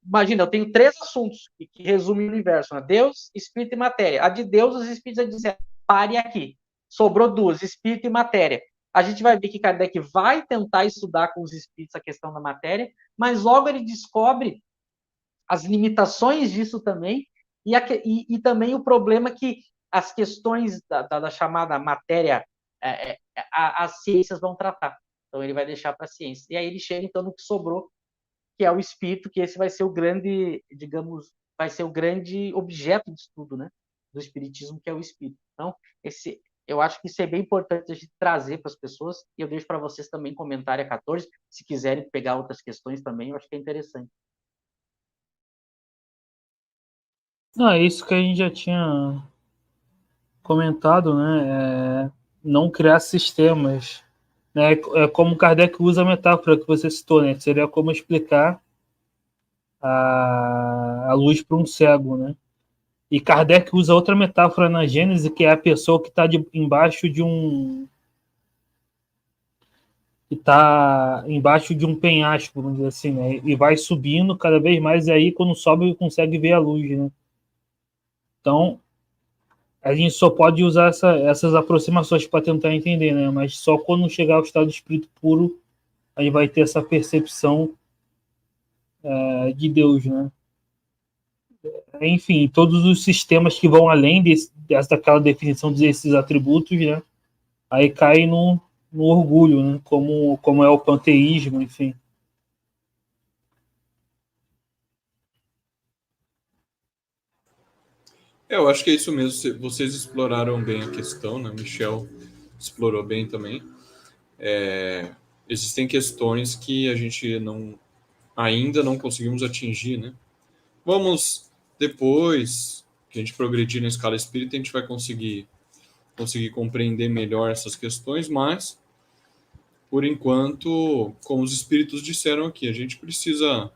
imagina, eu tenho 3 assuntos que resumem o universo, né? Deus, espírito e matéria. A de Deus, os espíritos dizem, pare aqui. Sobrou 2, espírito e matéria. A gente vai ver que Kardec vai tentar estudar com os espíritos a questão da matéria, mas logo ele descobre as limitações disso também, e também o problema que as questões da chamada matéria, as ciências vão tratar. Então ele vai deixar para a ciência. E aí ele chega, então, no que sobrou, que é o espírito, que esse vai ser o grande, digamos, vai ser o grande objeto de estudo, né, do espiritismo, que é o espírito. Então, eu acho que isso é bem importante a gente trazer para as pessoas, e eu deixo para vocês também comentário a 14, se quiserem pegar outras questões também, eu acho que é interessante. Não, é isso que a gente já tinha comentado, né? Não criar sistemas. Né? É como Kardec usa a metáfora que você citou, né? Seria como explicar a luz para um cego, né? E Kardec usa outra metáfora na Gênese, que é a pessoa que está embaixo de um... que está embaixo de um penhasco, vamos dizer assim, né? E vai subindo cada vez mais, e aí quando sobe consegue ver a luz, né? Então, a gente só pode usar essas aproximações para tentar entender, né? Mas só quando chegar ao estado de espírito puro, a gente vai ter essa percepção de Deus, né? Enfim, todos os sistemas que vão além daquela definição desses atributos, né? Aí cai no orgulho, né? Como é o panteísmo, enfim. Eu acho que é isso mesmo. Vocês exploraram bem a questão, né? Michel explorou bem também. Existem questões que a gente ainda não conseguimos atingir, né? Vamos, depois que a gente progredir na escala espírita, a gente vai conseguir compreender melhor essas questões, mas, por enquanto, como os espíritos disseram aqui, a gente precisa...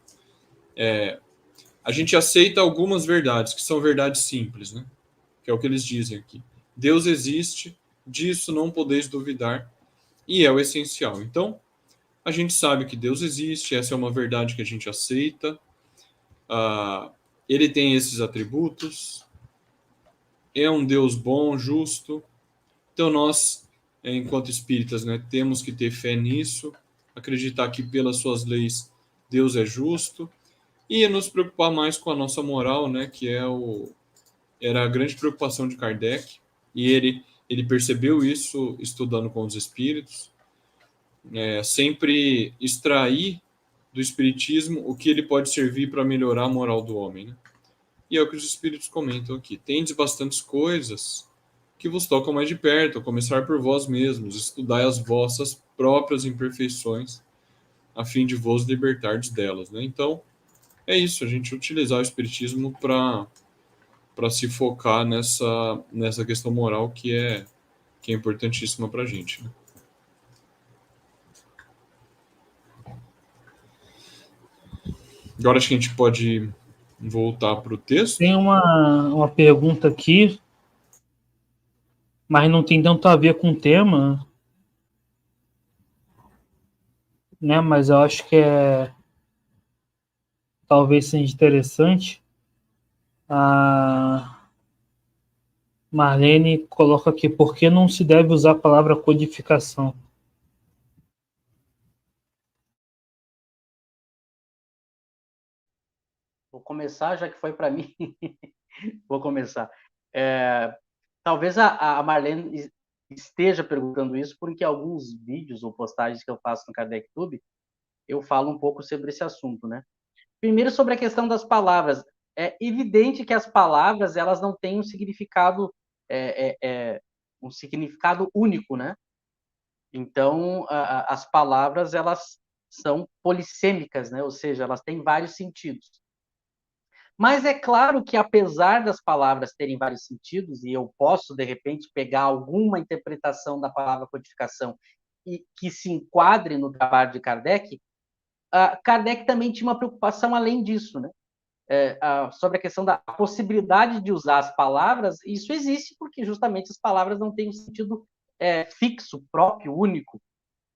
a gente aceita algumas verdades, que são verdades simples, né? Que é o que eles dizem aqui. Deus existe, disso não podeis duvidar, e é o essencial. Então, a gente sabe que Deus existe, essa é uma verdade que a gente aceita, ele tem esses atributos, é um Deus bom, justo. Então nós, enquanto espíritas, né, temos que ter fé nisso, acreditar que pelas suas leis Deus é justo e nos preocupar mais com a nossa moral, né, que era a grande preocupação de Kardec, e ele percebeu isso estudando com os espíritos. sempre extrair do espiritismo o que ele pode servir para melhorar a moral do homem, né? E é o que os espíritos comentam aqui. Tendes bastantes coisas que vos tocam mais de perto, a começar por vós mesmos, estudai as vossas próprias imperfeições, a fim de vos libertardes delas, né? Então, é isso, a gente utilizar o espiritismo para se focar nessa questão moral que é importantíssima para a gente, né? Agora acho que a gente pode voltar para o texto. Tem uma pergunta aqui, mas não tem tanto a ver com o tema, né? Mas eu acho que talvez seja interessante. A Marlene coloca aqui: por que não se deve usar a palavra codificação? Vou começar, já que foi para mim. Vou começar. Talvez a Marlene esteja perguntando isso porque alguns vídeos ou postagens que eu faço no KardecTube, eu falo um pouco sobre esse assunto, né? Primeiro, sobre a questão das palavras. É evidente que as palavras, elas não têm um significado único, né? Então, as palavras, elas são polissêmicas, né? Ou seja, elas têm vários sentidos. Mas é claro que, apesar das palavras terem vários sentidos, e eu posso, de repente, pegar alguma interpretação da palavra codificação e que se enquadre no trabalho de Kardec, Kardec também tinha uma preocupação além disso, né? Sobre a questão da possibilidade de usar as palavras. Isso existe porque justamente as palavras não têm um sentido fixo, próprio, único,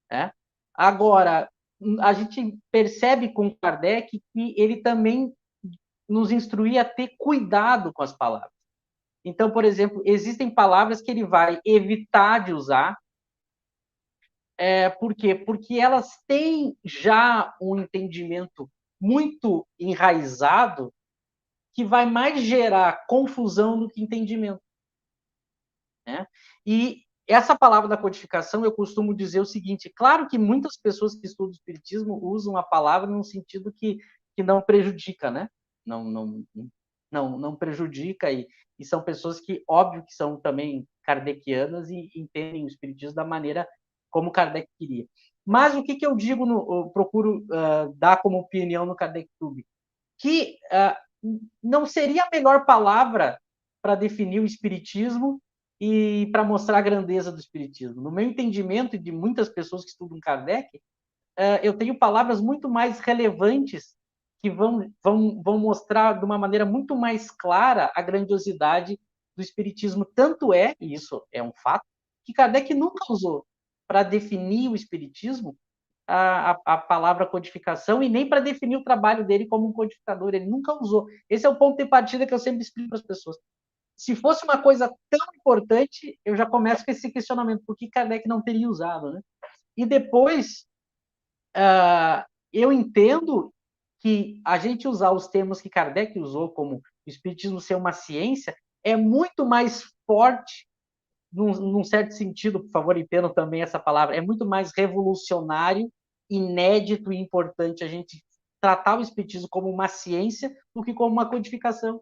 né? Agora, a gente percebe com Kardec que ele também nos instruía a ter cuidado com as palavras. Então, por exemplo, existem palavras que ele vai evitar de usar. Por quê? Porque elas têm já um entendimento muito enraizado que vai mais gerar confusão do que entendimento, né? E essa palavra da codificação, eu costumo dizer o seguinte: claro que muitas pessoas que estudam o espiritismo usam a palavra num sentido que não prejudica, né? Não prejudica, e são pessoas que, óbvio, que são também kardecianas e entendem o espiritismo da maneira como Kardec queria. Mas o que eu digo, eu procuro dar como opinião no KardecTube? Que não seria a melhor palavra para definir o espiritismo e para mostrar a grandeza do espiritismo. No meu entendimento, e de muitas pessoas que estudam Kardec, eu tenho palavras muito mais relevantes que vão mostrar de uma maneira muito mais clara a grandiosidade do espiritismo. Tanto é, e isso é um fato, que Kardec nunca usou para definir o espiritismo a palavra codificação e nem para definir o trabalho dele como um codificador. Ele nunca usou. Esse é o ponto de partida que eu sempre explico para as pessoas. Se fosse uma coisa tão importante, eu já começo com esse questionamento: por que Kardec não teria usado, né? E depois, eu entendo que a gente usar os termos que Kardec usou, como o espiritismo ser uma ciência, é muito mais forte, num certo sentido, por favor, entendam também essa palavra, é muito mais revolucionário, inédito e importante a gente tratar o espiritismo como uma ciência do que como uma codificação.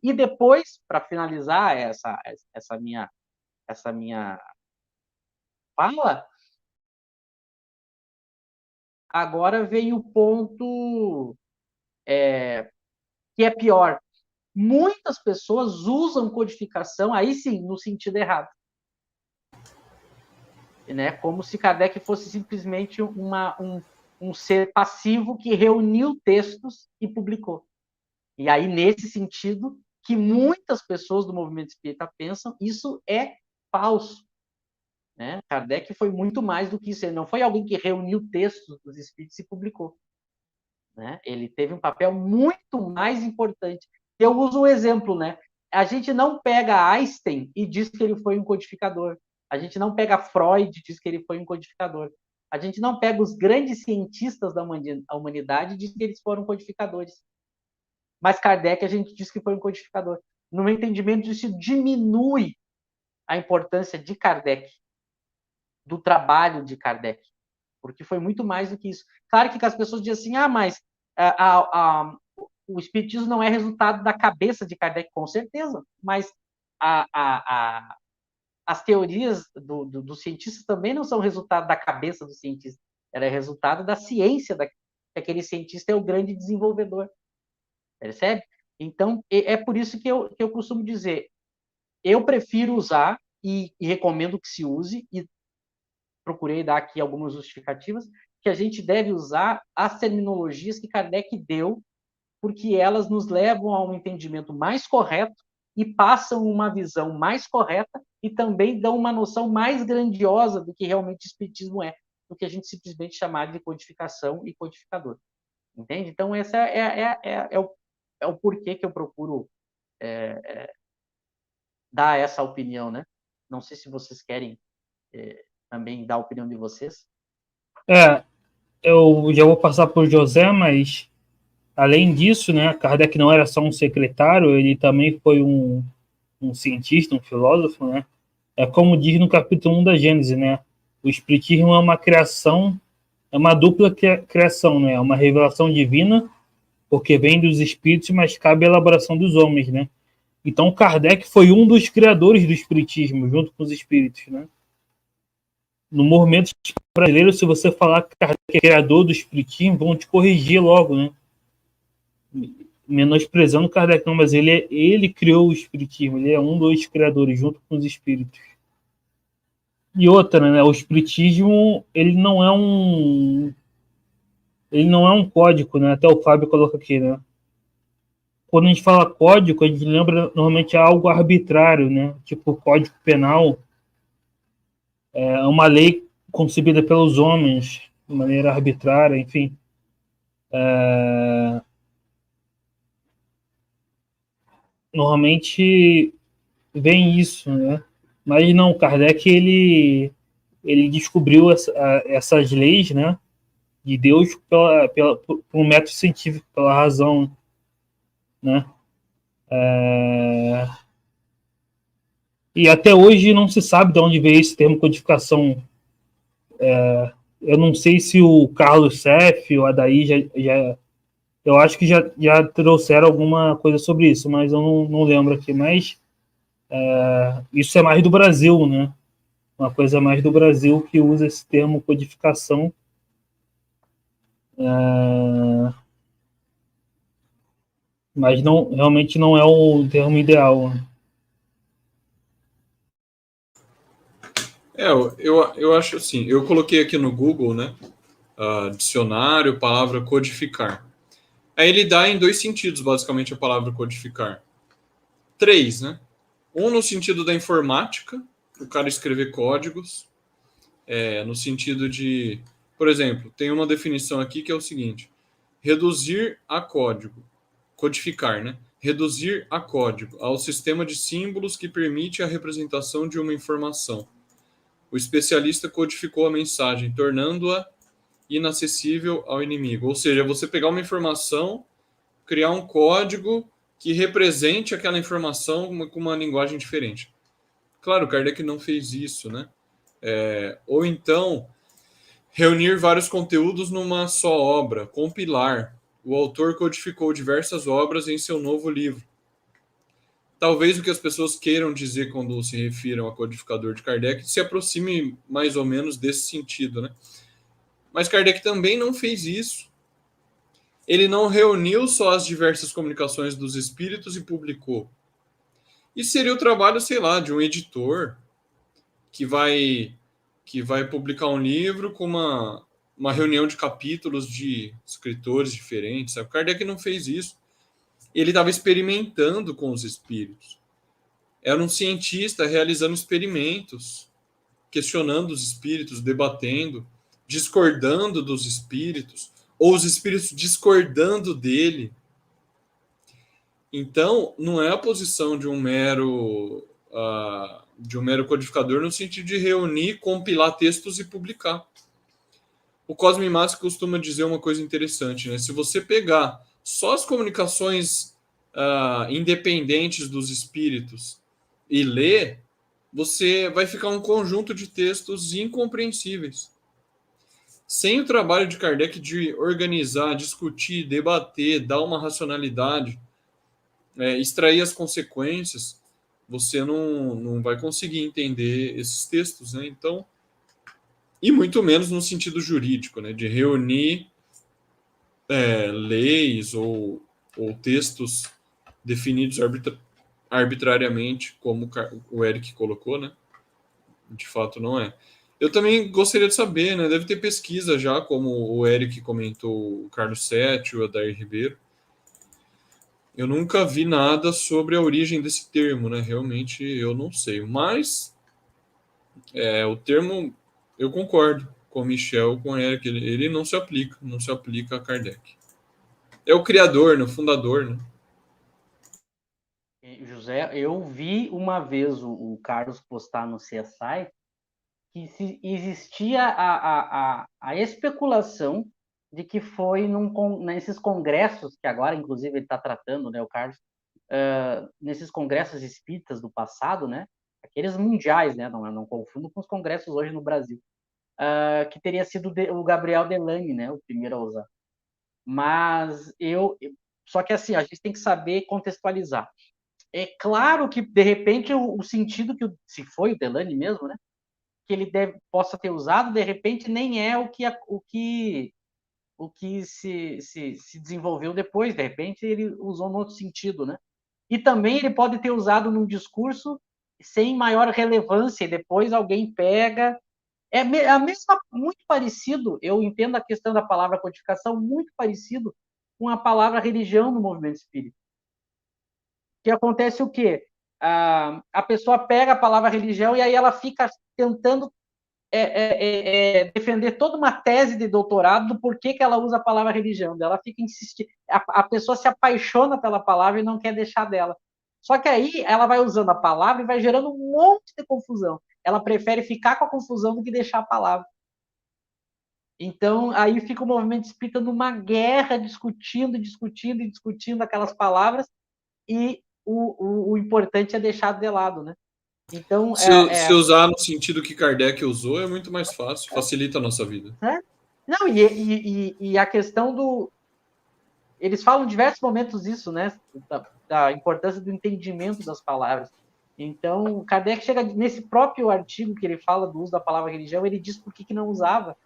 E depois, para finalizar essa minha fala, agora vem o ponto que é pior. Muitas pessoas usam codificação, aí sim, no sentido errado, né? Como se Kardec fosse simplesmente um ser passivo que reuniu textos e publicou. E aí, nesse sentido, que muitas pessoas do movimento espírita pensam, isso é falso, né? Kardec foi muito mais do que isso. Ele não foi alguém que reuniu textos dos espíritos e publicou, né? Ele teve um papel muito mais importante. Eu uso um exemplo, né? A gente não pega Einstein e diz que ele foi um codificador. A gente não pega Freud e diz que ele foi um codificador. A gente não pega os grandes cientistas da humanidade e diz que eles foram codificadores. Mas Kardec, a gente diz que foi um codificador. No meu entendimento, isso diminui a importância de Kardec, do trabalho de Kardec. porque foi muito mais do que isso. Claro que as pessoas dizem assim, mas o espiritismo não é resultado da cabeça de Kardec, com certeza, mas as teorias dos cientistas também não são resultado da cabeça do cientista, ela é resultado da ciência, que aquele cientista é o grande desenvolvedor, percebe? Então, é por isso que eu costumo dizer, eu prefiro usar, e recomendo que se use, e procurei dar aqui algumas justificativas, que a gente deve usar as terminologias que Kardec deu, porque elas nos levam a um entendimento mais correto e passam uma visão mais correta e também dão uma noção mais grandiosa do que realmente o espiritismo é, do que a gente simplesmente chamar de codificação e codificador. Entende? Então, essa é o porquê que eu procuro dar essa opinião, né? Não sei se vocês querem também dar a opinião de vocês. Eu já vou passar por José, mas além disso, né, Kardec não era só um secretário, ele também foi um cientista, um filósofo, né? É como diz no capítulo 1 da Gênese, né? O espiritismo é uma criação, é uma dupla criação, né? É uma revelação divina, porque vem dos espíritos, mas cabe a elaboração dos homens, né? Então, Kardec foi um dos criadores do espiritismo, junto com os espíritos, né? No movimento brasileiro, se você falar que Kardec é criador do espiritismo, vão te corrigir logo, né? Menosprezando Kardec, não, mas ele criou o espiritismo, ele é um dos criadores, junto com os espíritos. E outra, né? O espiritismo, ele não é um código, né? Até o Fábio coloca aqui, né? Quando a gente fala código, a gente lembra normalmente algo arbitrário, né? Tipo, Código Penal é uma lei concebida pelos homens de maneira arbitrária, enfim. Normalmente vem isso, né? Mas não, Kardec, ele descobriu essas leis, né? De Deus por um método científico, pela razão, né? E até hoje não se sabe de onde veio esse termo codificação. Eu não sei se o Carlos Seff ou a Adair já eu acho que já trouxeram alguma coisa sobre isso, mas eu não lembro aqui. Mas isso é mais do Brasil, né? Uma coisa mais do Brasil que usa esse termo codificação. Mas realmente não é o termo ideal. Né? Eu acho assim, eu coloquei aqui no Google, né, dicionário, palavra codificar. Aí ele dá em dois sentidos, basicamente, a palavra codificar. 3, né? Um no sentido da informática, o cara escrever códigos, no sentido de, por exemplo, tem uma definição aqui que é o seguinte: reduzir a código, codificar, né? Reduzir a código ao sistema de símbolos que permite a representação de uma informação. O especialista codificou a mensagem, tornando-a inacessível ao inimigo. Ou seja, você pegar uma informação, criar um código que represente aquela informação com uma linguagem diferente. Claro, Kardec não fez isso, né? Ou então, reunir vários conteúdos numa só obra, compilar. O autor codificou diversas obras em seu novo livro. Talvez o que as pessoas queiram dizer quando se refiram a codificador de Kardec se aproxime mais ou menos desse sentido, né? Mas Kardec também não fez isso. Ele não reuniu só as diversas comunicações dos espíritos e publicou. Isso seria o trabalho, sei lá, de um editor que vai publicar um livro com uma reunião de capítulos de escritores diferentes. Sabe? Kardec não fez isso. Ele estava experimentando com os espíritos. Era um cientista realizando experimentos, questionando os espíritos, debatendo, discordando dos espíritos, ou os espíritos discordando dele. Então, não é a posição de um mero codificador no sentido de reunir, compilar textos e publicar. O Cosme Massa costuma dizer uma coisa interessante, né? Se você pegar só as comunicações independentes dos espíritos e ler, você vai ficar um conjunto de textos incompreensíveis. sem o trabalho de Kardec de organizar, discutir, debater, dar uma racionalidade, extrair as consequências, você não vai conseguir entender esses textos, né? Então, e muito menos no sentido jurídico, né? De reunir leis ou textos definidos arbitrariamente, como o Eric colocou, né? De fato não é. Eu também gostaria de saber, né? Deve ter pesquisa já, como o Eric comentou, o Carlos Sete, o Adair Ribeiro. Eu nunca vi nada sobre a origem desse termo, né? Realmente eu não sei. Mas o termo, eu concordo com o Michel, com o Eric, ele não se aplica a Kardec. É o criador, né? O fundador, né? José, eu vi uma vez o Carlos postar no CSI que existia a especulação de que foi nesses congressos, que agora, inclusive, ele está tratando, né, o Carlos, nesses congressos espíritas do passado, né, aqueles mundiais, né, não confundo com os congressos hoje no Brasil, que teria sido o Gabriel Delany, né, o primeiro a usar. Mas só que assim, a gente tem que saber contextualizar. É claro que, de repente, o sentido se foi o Delany mesmo, né, que ele possa ter usado, de repente, nem é o que se desenvolveu depois, de repente ele usou num outro sentido, né? E também ele pode ter usado num discurso sem maior relevância, e depois alguém pega. A mesma, muito parecido, eu entendo a questão da palavra codificação, muito parecido com a palavra religião no movimento espírita. Que acontece o quê? A pessoa pega a palavra religião e aí ela fica tentando defender toda uma tese de doutorado do porquê que ela usa a palavra religião. Ela fica insistindo. A pessoa se apaixona pela palavra e não quer deixar dela. Só que aí ela vai usando a palavra e vai gerando um monte de confusão. Ela prefere ficar com a confusão do que deixar a palavra. Então, aí fica o movimento espírita numa guerra, discutindo aquelas palavras, e o importante é deixado de lado, né? Então, se usar no sentido que Kardec usou, é muito mais fácil, facilita a nossa vida. Não, e a questão do... Eles falam em diversos momentos isso, né? Da importância do entendimento das palavras. Então, Kardec chega nesse próprio artigo que ele fala do uso da palavra religião, ele diz por que não usava.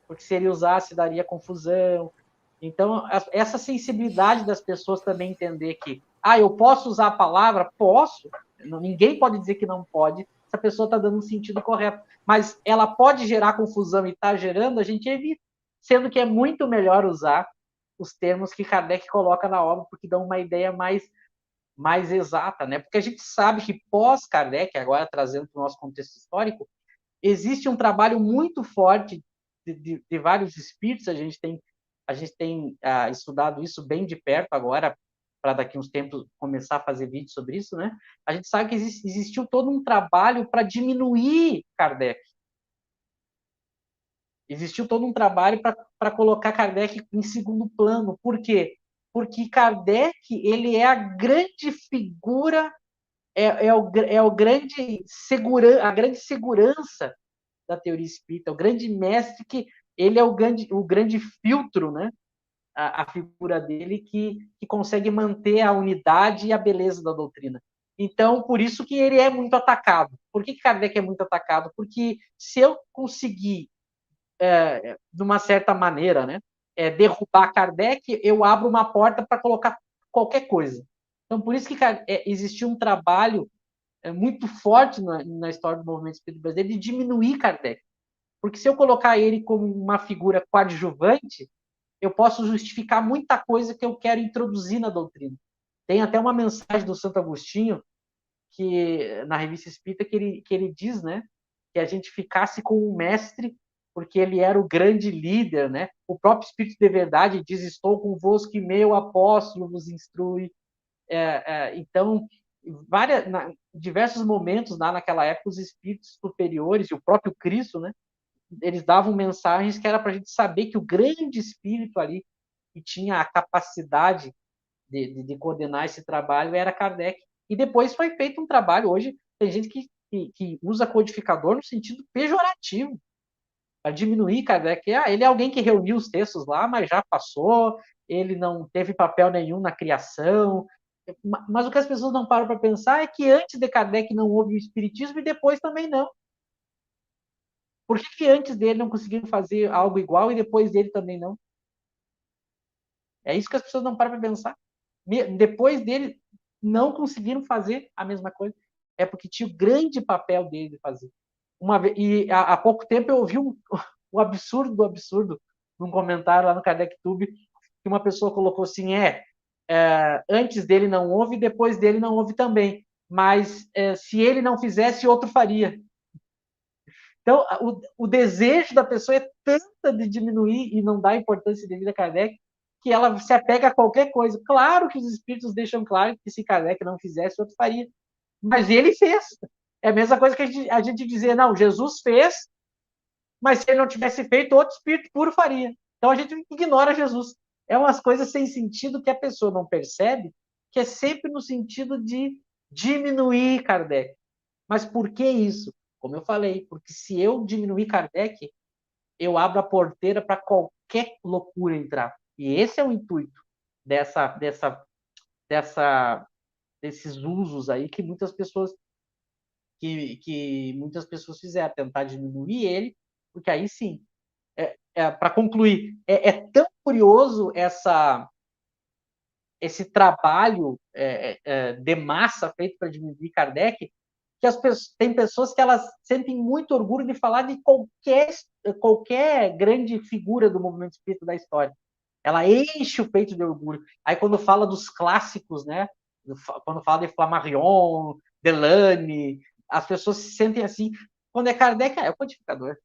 Porque se ele usasse, daria confusão. Então, essa sensibilidade das pessoas também entender que, eu posso usar a palavra? Posso. Ninguém pode dizer que não pode, se a pessoa está dando um sentido correto. Mas ela pode gerar confusão e está gerando, a gente evita. Sendo que é muito melhor usar os termos que Kardec coloca na obra, porque dão uma ideia mais exata, né? Porque a gente sabe que pós-Kardec, agora trazendo para o nosso contexto histórico, existe um trabalho muito forte de vários espíritos. A gente tem estudado isso bem de perto agora, para daqui uns tempos começar a fazer vídeos sobre isso, né? A gente sabe que existiu todo um trabalho para diminuir Kardec. Existiu todo um trabalho para colocar Kardec em segundo plano. Por quê? Porque Kardec, ele é a grande figura, a grande segurança da teoria espírita, o grande mestre, que ele é o grande filtro, né? A figura dele que consegue manter a unidade e a beleza da doutrina. Então, por isso que ele é muito atacado. Por que Kardec é muito atacado? Porque se eu conseguir, de uma certa maneira, né, derrubar Kardec, eu abro uma porta para colocar qualquer coisa. Então, por isso que existiu um trabalho muito forte na história do movimento espírita brasileiro de diminuir Kardec. Porque se eu colocar ele como uma figura coadjuvante, eu posso justificar muita coisa que eu quero introduzir na doutrina. Tem até uma mensagem do Santo Agostinho, que na Revista Espírita, que ele diz, né, que a gente ficasse com o mestre, porque ele era o grande líder, né? O próprio Espírito de Verdade diz: estou convosco e meu apóstolo vos instrui. Então, em diversos momentos naquela época, os espíritos superiores e o próprio Cristo, né, eles davam mensagens que era para a gente saber que o grande espírito ali, que tinha a capacidade de coordenar esse trabalho, era Kardec. E depois foi feito um trabalho. Hoje tem gente que usa codificador no sentido pejorativo. para diminuir Kardec. Ele é alguém que reuniu os textos lá, mas já passou, ele não teve papel nenhum na criação. Mas o que as pessoas não param para pensar é que antes de Kardec não houve o espiritismo e depois também não. Por que antes dele não conseguiram fazer algo igual e depois dele também não? É isso que as pessoas não param para pensar. Depois dele não conseguiram fazer a mesma coisa. É porque tinha o grande papel dele de fazer. E há pouco tempo eu ouvi o absurdo do absurdo num comentário lá no KardecTube, que uma pessoa colocou assim, antes dele não houve, depois dele não houve também. Mas se ele não fizesse, outro faria. Então, o desejo da pessoa é tanta de diminuir e não dar importância devida a Kardec, que ela se apega a qualquer coisa. Claro que os espíritos deixam claro que se Kardec não fizesse, outro faria. Mas ele fez. É a mesma coisa que a gente dizer, não, Jesus fez, mas se ele não tivesse feito, outro espírito puro faria. Então a gente ignora Jesus. É umas coisas sem sentido que a pessoa não percebe, que é sempre no sentido de diminuir Kardec. Mas por que isso? Como eu falei, porque se eu diminuir Kardec, eu abro a porteira para qualquer loucura entrar. E esse é o intuito desses usos aí que muitas pessoas muitas pessoas fizeram, tentar diminuir ele, porque aí sim, para concluir, é tão curioso esse trabalho de massa feito para diminuir Kardec, que tem pessoas que elas sentem muito orgulho de falar de qualquer grande figura do movimento espírita da história. Ela enche o peito de orgulho. Aí quando fala dos clássicos, né? Quando fala de Flammarion, Delane, as pessoas se sentem assim. Quando é Kardec, é o codificador.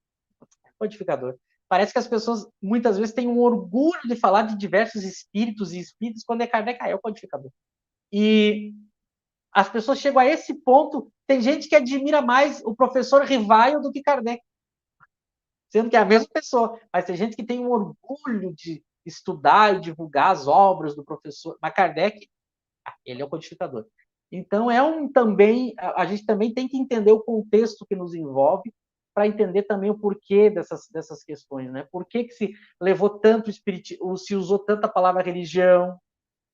Codificador. Parece que as pessoas muitas vezes têm um orgulho de falar de diversos espíritos e espíritos, quando é Kardec, é o codificador. E as pessoas chegam a esse ponto. Tem gente que admira mais o professor Rivaio do que Kardec, sendo que é a mesma pessoa. Mas tem gente que tem um orgulho de estudar e divulgar as obras do professor. Mas Kardec, ele é o codificador. Então, também, a gente também tem que entender o contexto que nos envolve para entender também o porquê dessas questões, né? Por que se levou tanto espiritismo, se usou tanta palavra religião,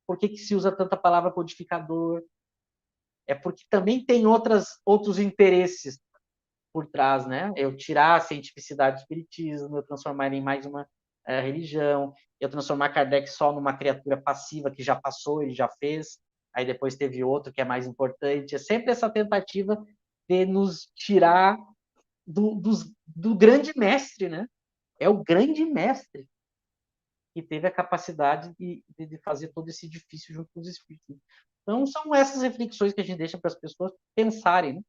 por que se usa tanta palavra codificador? É porque também tem outros interesses por trás, né? Eu tirar a cientificidade do espiritismo, eu transformar ele em mais uma religião, eu transformar Kardec só numa criatura passiva que já passou, ele já fez, aí depois teve outro que é mais importante. É sempre essa tentativa de nos tirar do grande mestre, né? É o grande mestre que teve a capacidade de fazer todo esse edifício junto com os espíritos. Então, são essas reflexões que a gente deixa para as pessoas pensarem, né?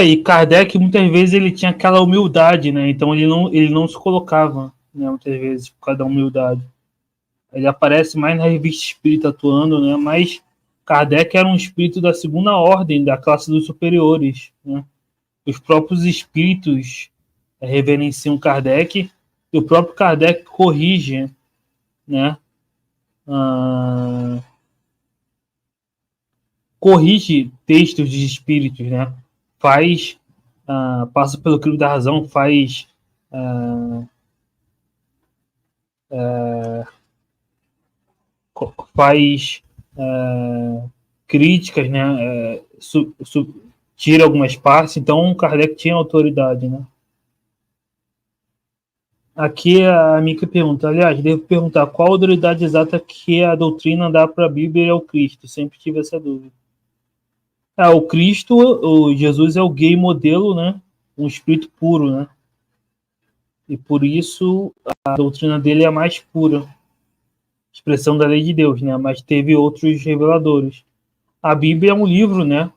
E Kardec muitas vezes ele tinha aquela humildade, né? Então ele não se colocava, né? Muitas vezes por causa da humildade. Ele aparece mais na revista Espírita atuando, né? Mas Kardec era um espírito da segunda ordem, da classe dos superiores, né? Os próprios espíritos reverenciam Kardec e o próprio Kardec corrige, né? Corrige textos de espíritos, né? Passa pelo crivo da razão, faz críticas, né? Tira algumas partes, então Kardec tinha autoridade, né? Aqui a Mica pergunta, aliás, devo perguntar qual a autoridade exata que a doutrina dá para a Bíblia e ao Cristo? Sempre tive essa dúvida. O Cristo, o Jesus é o gay modelo, né? Um espírito puro, né? E por isso a doutrina dele é a mais pura. Expressão da lei de Deus, né? Mas teve outros reveladores. A Bíblia é um livro, né?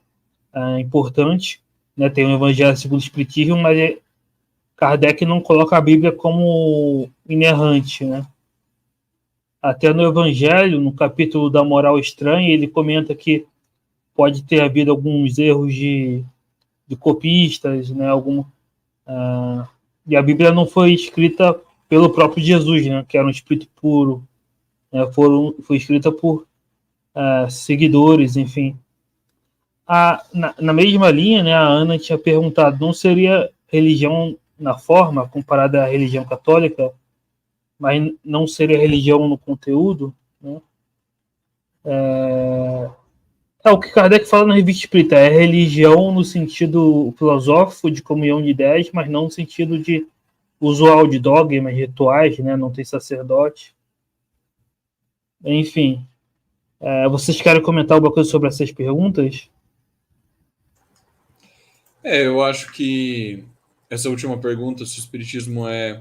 Importante, né? Tem o Evangelho segundo o Espiritismo, mas Kardec não coloca a Bíblia como inerrante, né? Até no Evangelho, no capítulo da moral estranha, ele comenta que pode ter havido alguns erros de copistas, né? E a Bíblia não foi escrita pelo próprio Jesus, né? Que era um espírito puro, né? Foi escrita por seguidores, enfim. Na mesma linha, né, a Ana tinha perguntado, não seria religião na forma, comparada à religião católica, mas não seria religião no conteúdo? Né? O que Kardec fala na Revista Espírita é religião no sentido filosófico de comunhão de ideias, mas não no sentido de usual de dogmas, rituais, né? Não tem sacerdote. Enfim, vocês querem comentar alguma coisa sobre essas perguntas? Eu acho que essa última pergunta, se o espiritismo é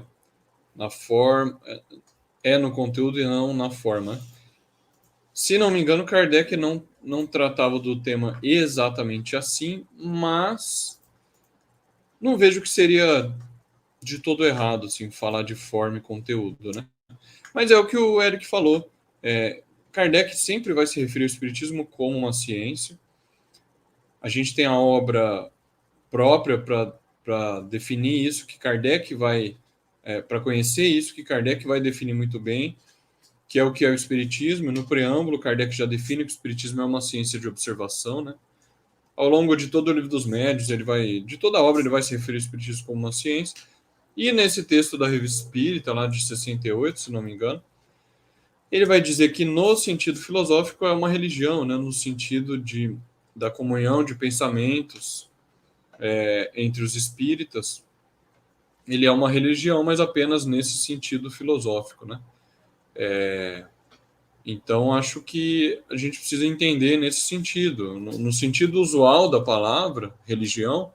na forma, é no conteúdo e não na forma. Se não me engano, Kardec não tratava do tema exatamente assim, mas não vejo que seria de todo errado assim, falar de forma e conteúdo, né? Mas é o que o Eric falou. Kardec sempre vai se referir ao espiritismo como uma ciência. A gente tem a obra própria para definir isso, que Kardec vai... para conhecer isso, que Kardec vai definir muito bem, que é o Espiritismo. No preâmbulo, Kardec já define que o Espiritismo é uma ciência de observação, né? Ao longo de todo o Livro dos Médiuns, de toda a obra, ele vai se referir ao Espiritismo como uma ciência. E nesse texto da Revista Espírita, lá de 68, se não me engano, ele vai dizer que no sentido filosófico é uma religião, né? No sentido da comunhão de pensamentos entre os espíritas. Ele é uma religião, mas apenas nesse sentido filosófico, né? Então, acho que a gente precisa entender nesse sentido. No sentido usual da palavra, religião,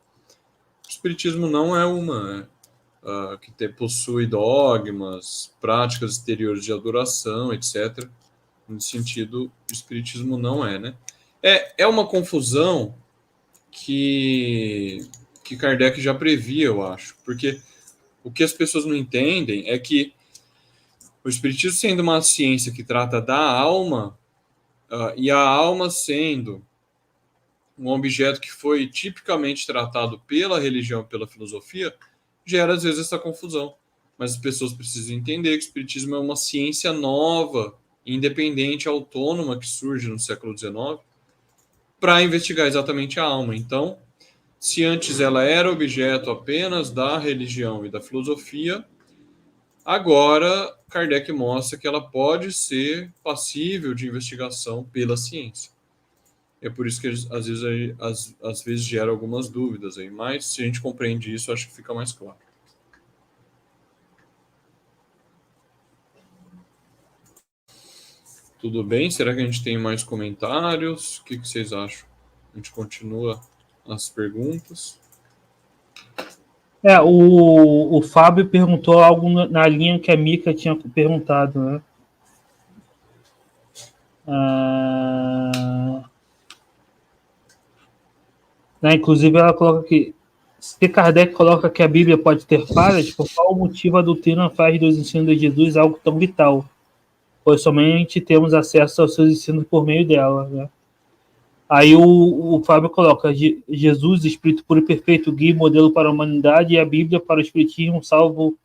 o espiritismo não é uma que possui dogmas, práticas exteriores de adoração, etc. Nesse sentido, o espiritismo não é, né? É uma confusão que Kardec já previa, eu acho. Porque o que as pessoas não entendem é que o espiritismo sendo uma ciência que trata da alma, e a alma sendo um objeto que foi tipicamente tratado pela religião, pela filosofia, gera às vezes essa confusão. Mas as pessoas precisam entender que o espiritismo é uma ciência nova, independente, autônoma, que surge no século XIX, para investigar exatamente a alma. Então, se antes ela era objeto apenas da religião e da filosofia, agora Kardec mostra que ela pode ser passível de investigação pela ciência. É por isso que às vezes gera algumas dúvidas aí, mas se a gente compreende isso, acho que fica mais claro. Tudo bem? Será que a gente tem mais comentários? O que vocês acham? A gente continua as perguntas. O Fábio perguntou algo na linha que a Mica tinha perguntado, né? Inclusive, ela coloca que se Kardec coloca que a Bíblia pode ter falhas, por qual motivo a doutrina faz dos ensinos de Jesus algo tão vital? Pois somente temos acesso aos seus ensinos por meio dela, né? Aí o Fábio coloca Jesus, Espírito puro e perfeito, guia e modelo para a humanidade, e a Bíblia para o Espiritismo, salvo,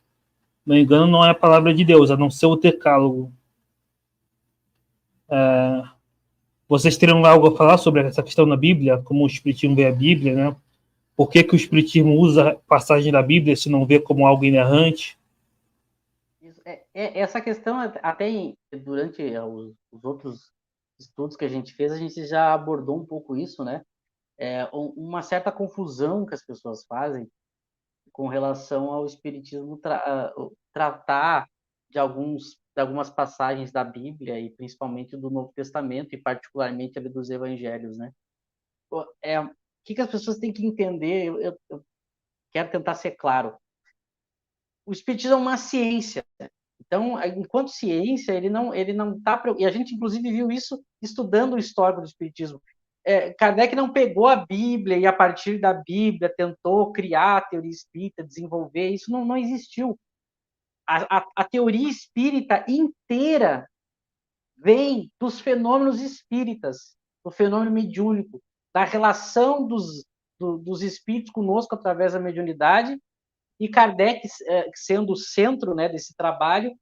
não me engano, não é a palavra de Deus, a não ser o decálogo. Vocês teriam algo a falar sobre essa questão na Bíblia, como o Espiritismo vê a Bíblia, né? Por que o Espiritismo usa passagem da Bíblia se não vê como algo inerrante? Essa questão, até durante os outros estudos que a gente fez, a gente já abordou um pouco isso, né? Uma certa confusão que as pessoas fazem com relação ao Espiritismo tratar de algumas passagens da Bíblia, e principalmente do Novo Testamento, e particularmente ali dos Evangelhos, né? O que as pessoas têm que entender, eu quero tentar ser claro. O Espiritismo é uma ciência. Então, enquanto ciência, ele não está... E a gente, inclusive, viu isso estudando o histórico do Espiritismo. Kardec não pegou a Bíblia e, a partir da Bíblia, tentou criar a teoria espírita, desenvolver. Isso não existiu. A teoria espírita inteira vem dos fenômenos espíritas, do fenômeno mediúnico, da relação dos espíritos conosco através da mediunidade, e Kardec, sendo o centro, né, desse trabalho,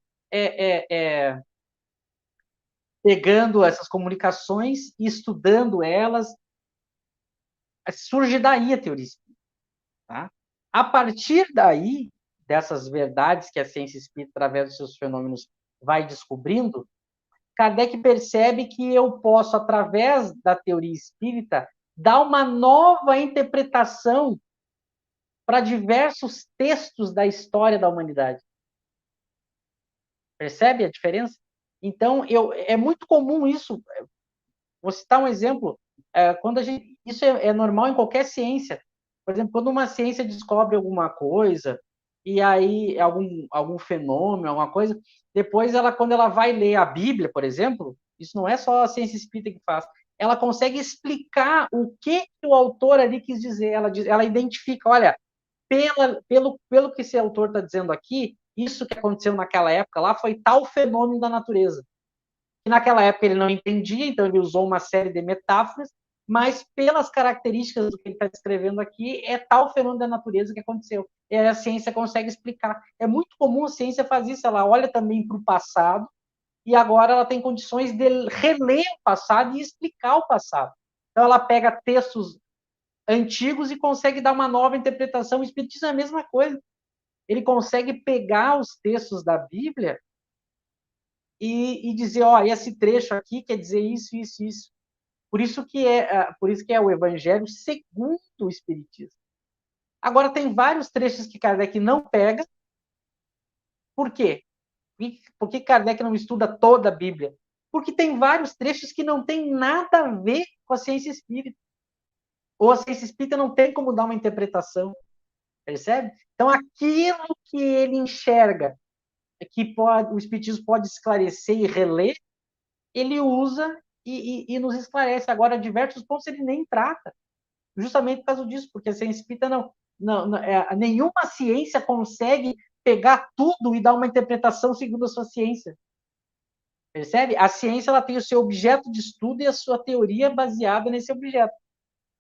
pegando essas comunicações e estudando elas, surge daí a teoria espírita. Tá? A partir daí, dessas verdades que a ciência espírita, através dos seus fenômenos, vai descobrindo, Kardec percebe que eu posso, através da teoria espírita, dar uma nova interpretação para diversos textos da história da humanidade. Percebe a diferença? Então, é muito comum isso. Vou citar um exemplo. Quando isso é normal em qualquer ciência. Por exemplo, quando uma ciência descobre alguma coisa, e aí algum fenômeno, alguma coisa, depois quando ela vai ler a Bíblia, por exemplo, isso não é só a ciência espírita que faz, ela consegue explicar o que o autor ali quis dizer. Ela identifica, olha, pelo que esse autor está dizendo aqui, isso que aconteceu naquela época lá foi tal fenômeno da natureza. E naquela época ele não entendia, então ele usou uma série de metáforas, mas pelas características do que ele está descrevendo aqui, é tal fenômeno da natureza que aconteceu. E a ciência consegue explicar. É muito comum a ciência fazer isso, ela olha também para o passado, e agora ela tem condições de reler o passado e explicar o passado. Então ela pega textos antigos e consegue dar uma nova interpretação. O Espiritismo é a mesma coisa. Ele consegue pegar os textos da Bíblia e dizer, ó, esse trecho aqui quer dizer isso, isso, isso. Por isso que é o Evangelho segundo o Espiritismo. Agora, tem vários trechos que Kardec não pega. Por quê? Por que Kardec não estuda toda a Bíblia? Porque tem vários trechos que não tem nada a ver com a ciência espírita. Ou a ciência espírita não tem como dar uma interpretação. Percebe? Então, aquilo que ele enxerga, que o Espiritismo pode esclarecer e reler, ele usa e nos esclarece. Agora, diversos pontos ele nem trata, justamente por causa disso, porque a ciência espírita nenhuma ciência consegue pegar tudo e dar uma interpretação segundo a sua ciência. Percebe? A ciência ela tem o seu objeto de estudo e a sua teoria baseada nesse objeto.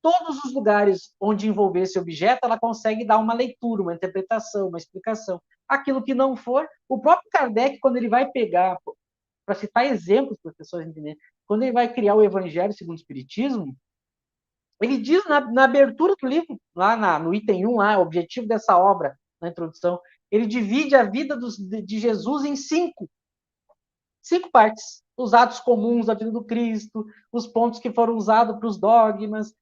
Todos os lugares onde envolver esse objeto, ela consegue dar uma leitura, uma interpretação, uma explicação. Aquilo que não for, o próprio Kardec, quando ele vai pegar, para citar exemplos para as pessoas entenderem, quando ele vai criar o Evangelho segundo o Espiritismo, ele diz na abertura do livro, lá no item 1, o objetivo dessa obra, na introdução, ele divide a vida de Jesus em cinco partes. Os atos comuns da vida do Cristo, os pontos que foram usados para os dogmas,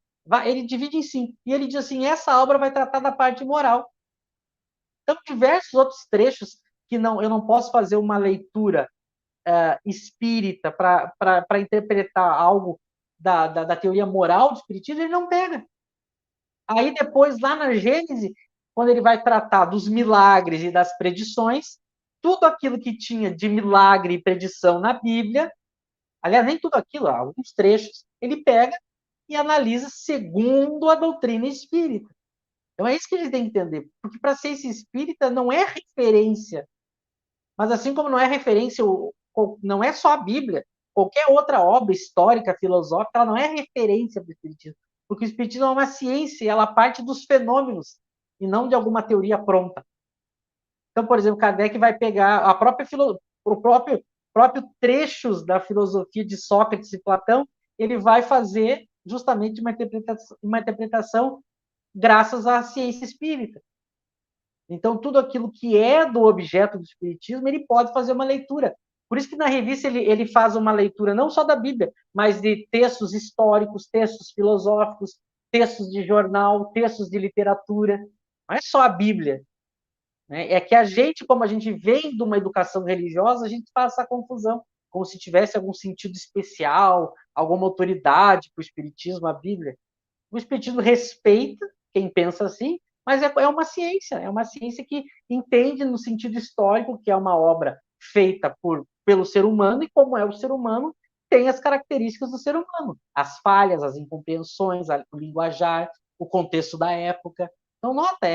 ele divide em 5. E ele diz assim, essa obra vai tratar da parte moral. Então, diversos outros trechos que eu não posso fazer uma leitura espírita para interpretar algo da teoria moral do espiritismo, ele não pega. Aí depois, lá na Gênese, quando ele vai tratar dos milagres e das predições, tudo aquilo que tinha de milagre e predição na Bíblia, aliás, nem tudo aquilo, alguns trechos, ele pega e analisa segundo a doutrina espírita. Então é isso que a gente tem que entender, porque para a ciência espírita não é referência, mas assim como não é referência, não é só a Bíblia, qualquer outra obra histórica, filosófica, ela não é referência para o espiritismo, porque o espiritismo é uma ciência, ela parte dos fenômenos e não de alguma teoria pronta. Então, por exemplo, Kardec vai pegar o próprio trechos da filosofia de Sócrates e Platão, ele vai fazer justamente uma interpretação graças à ciência espírita. Então, tudo aquilo que é do objeto do espiritismo, ele pode fazer uma leitura. Por isso que na revista ele faz uma leitura não só da Bíblia, mas de textos históricos, textos filosóficos, textos de jornal, textos de literatura. Não é só a Bíblia. É que a gente, como a gente vem de uma educação religiosa, a gente faz essa confusão, como se tivesse algum sentido especial, alguma autoridade para o espiritismo, a Bíblia. O espiritismo respeita quem pensa assim, mas é uma ciência que entende no sentido histórico que é uma obra feita pelo ser humano, e como é o ser humano, tem as características do ser humano, as falhas, as incompreensões, o linguajar, o contexto da época. Então, nota,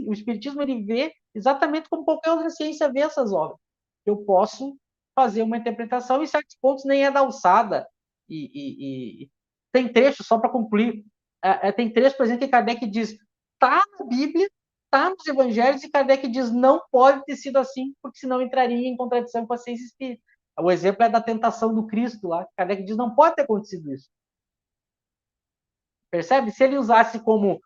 o espiritismo ele vê exatamente como qualquer outra ciência vê essas obras. Eu posso fazer uma interpretação, em certos pontos nem é da alçada, e tem trechos, só para concluir, tem trechos, por exemplo, que Kardec diz, está na Bíblia, está nos Evangelhos, e Kardec diz, não pode ter sido assim, porque senão entraria em contradição com a ciência espírita. O exemplo é da tentação do Cristo lá. Kardec diz, não pode ter acontecido isso. Percebe? Se ele usasse como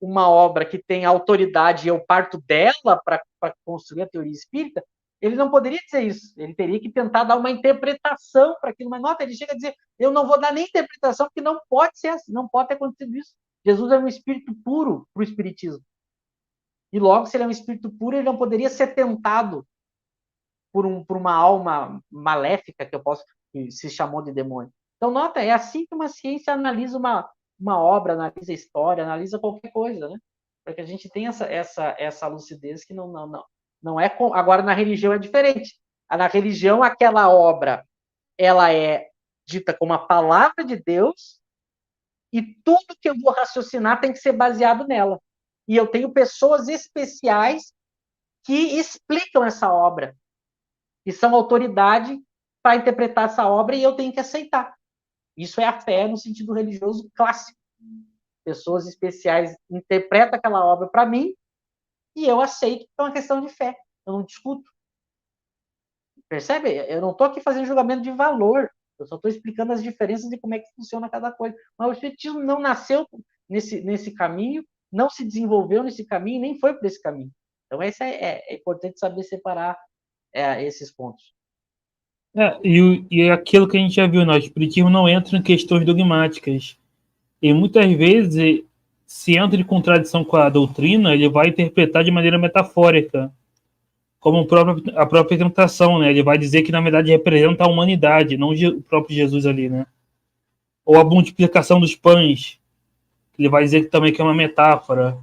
uma obra que tem autoridade e eu parto dela para construir a teoria espírita, ele não poderia dizer isso. Ele teria que tentar dar uma interpretação para aquilo. Mas nota, ele chega a dizer, eu não vou dar nem interpretação, porque não pode ser assim, não pode ter acontecido isso. Jesus é um espírito puro para o espiritismo. E logo, se ele é um espírito puro, ele não poderia ser tentado por uma alma maléfica, que se chamou de demônio. Então, nota, é assim que uma ciência analisa uma obra, analisa a história, analisa qualquer coisa, né? Para que a gente tenha essa lucidez que não é... Agora, na religião é diferente. Na religião, aquela obra, ela é dita como a palavra de Deus e tudo que eu vou raciocinar tem que ser baseado nela. E eu tenho pessoas especiais que explicam essa obra, que são autoridade para interpretar essa obra e eu tenho que aceitar. Isso é a fé no sentido religioso clássico. Pessoas especiais interpretam aquela obra para mim e eu aceito, é uma questão de fé. Eu não discuto. Percebe? Eu não estou aqui fazendo julgamento de valor. Eu só estou explicando as diferenças de como é que funciona cada coisa. Mas o espiritismo não nasceu nesse caminho, não se desenvolveu nesse caminho, nem foi por esse caminho. Então, é importante saber separar esses pontos. E aquilo que a gente já viu, o espiritismo não entra em questões dogmáticas. E muitas vezes, se entra em contradição com a doutrina, ele vai interpretar de maneira metafórica, como a própria tentação, né? Ele vai dizer que, na verdade, representa a humanidade, não o próprio Jesus ali, né? Ou a multiplicação dos pães, ele vai dizer que também que é uma metáfora.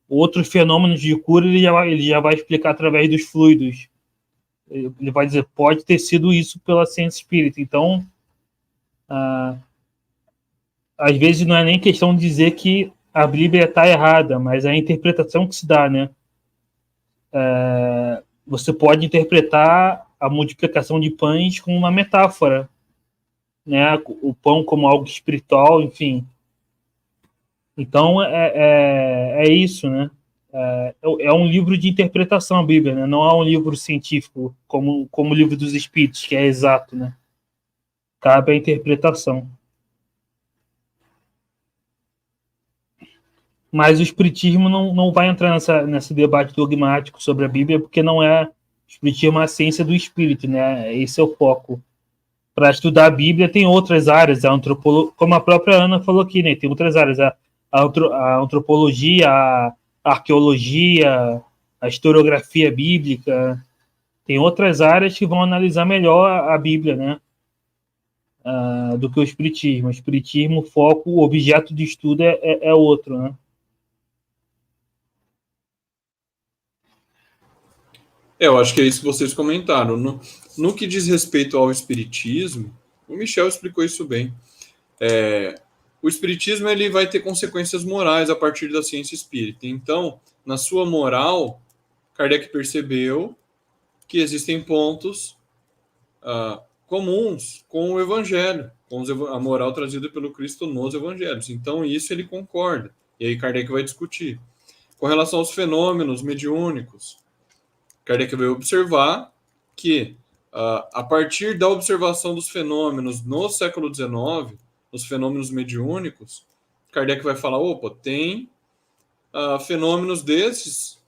Outros fenômenos de cura, ele já vai explicar através dos fluidos. Ele vai dizer, pode ter sido isso pela ciência espírita. Então, às vezes não é nem questão de dizer que a Bíblia está errada, mas a interpretação que se dá, né? Você pode interpretar a multiplicação de pães como uma metáfora, né? O pão como algo espiritual, enfim. Então, é isso, né? É um livro de interpretação, a Bíblia, né? Não é um livro científico, como o livro dos Espíritos, que é exato, né? Cabe a interpretação. Mas o Espiritismo não vai entrar nesse debate dogmático sobre a Bíblia, porque não é... O Espiritismo é a ciência do Espírito, né? Esse é o foco. Para estudar a Bíblia tem outras áreas, como a própria Ana falou aqui, né? Tem outras áreas, a antropologia, a arqueologia, a historiografia bíblica, tem outras áreas que vão analisar melhor a Bíblia, né? Do que o Espiritismo. O Espiritismo, o foco, o objeto de estudo é outro, né? Eu acho que é isso que vocês comentaram. No que diz respeito ao Espiritismo, o Michel explicou isso bem. O Espiritismo ele vai ter consequências morais a partir da ciência espírita. Então, na sua moral, Kardec percebeu que existem pontos comuns com o Evangelho, com a moral trazida pelo Cristo nos Evangelhos. Então, isso ele concorda. E aí Kardec vai discutir. Com relação aos fenômenos mediúnicos, Kardec vai observar que, a partir da observação dos fenômenos no século XIX, os fenômenos mediúnicos, Kardec vai falar, opa, tem fenômenos desses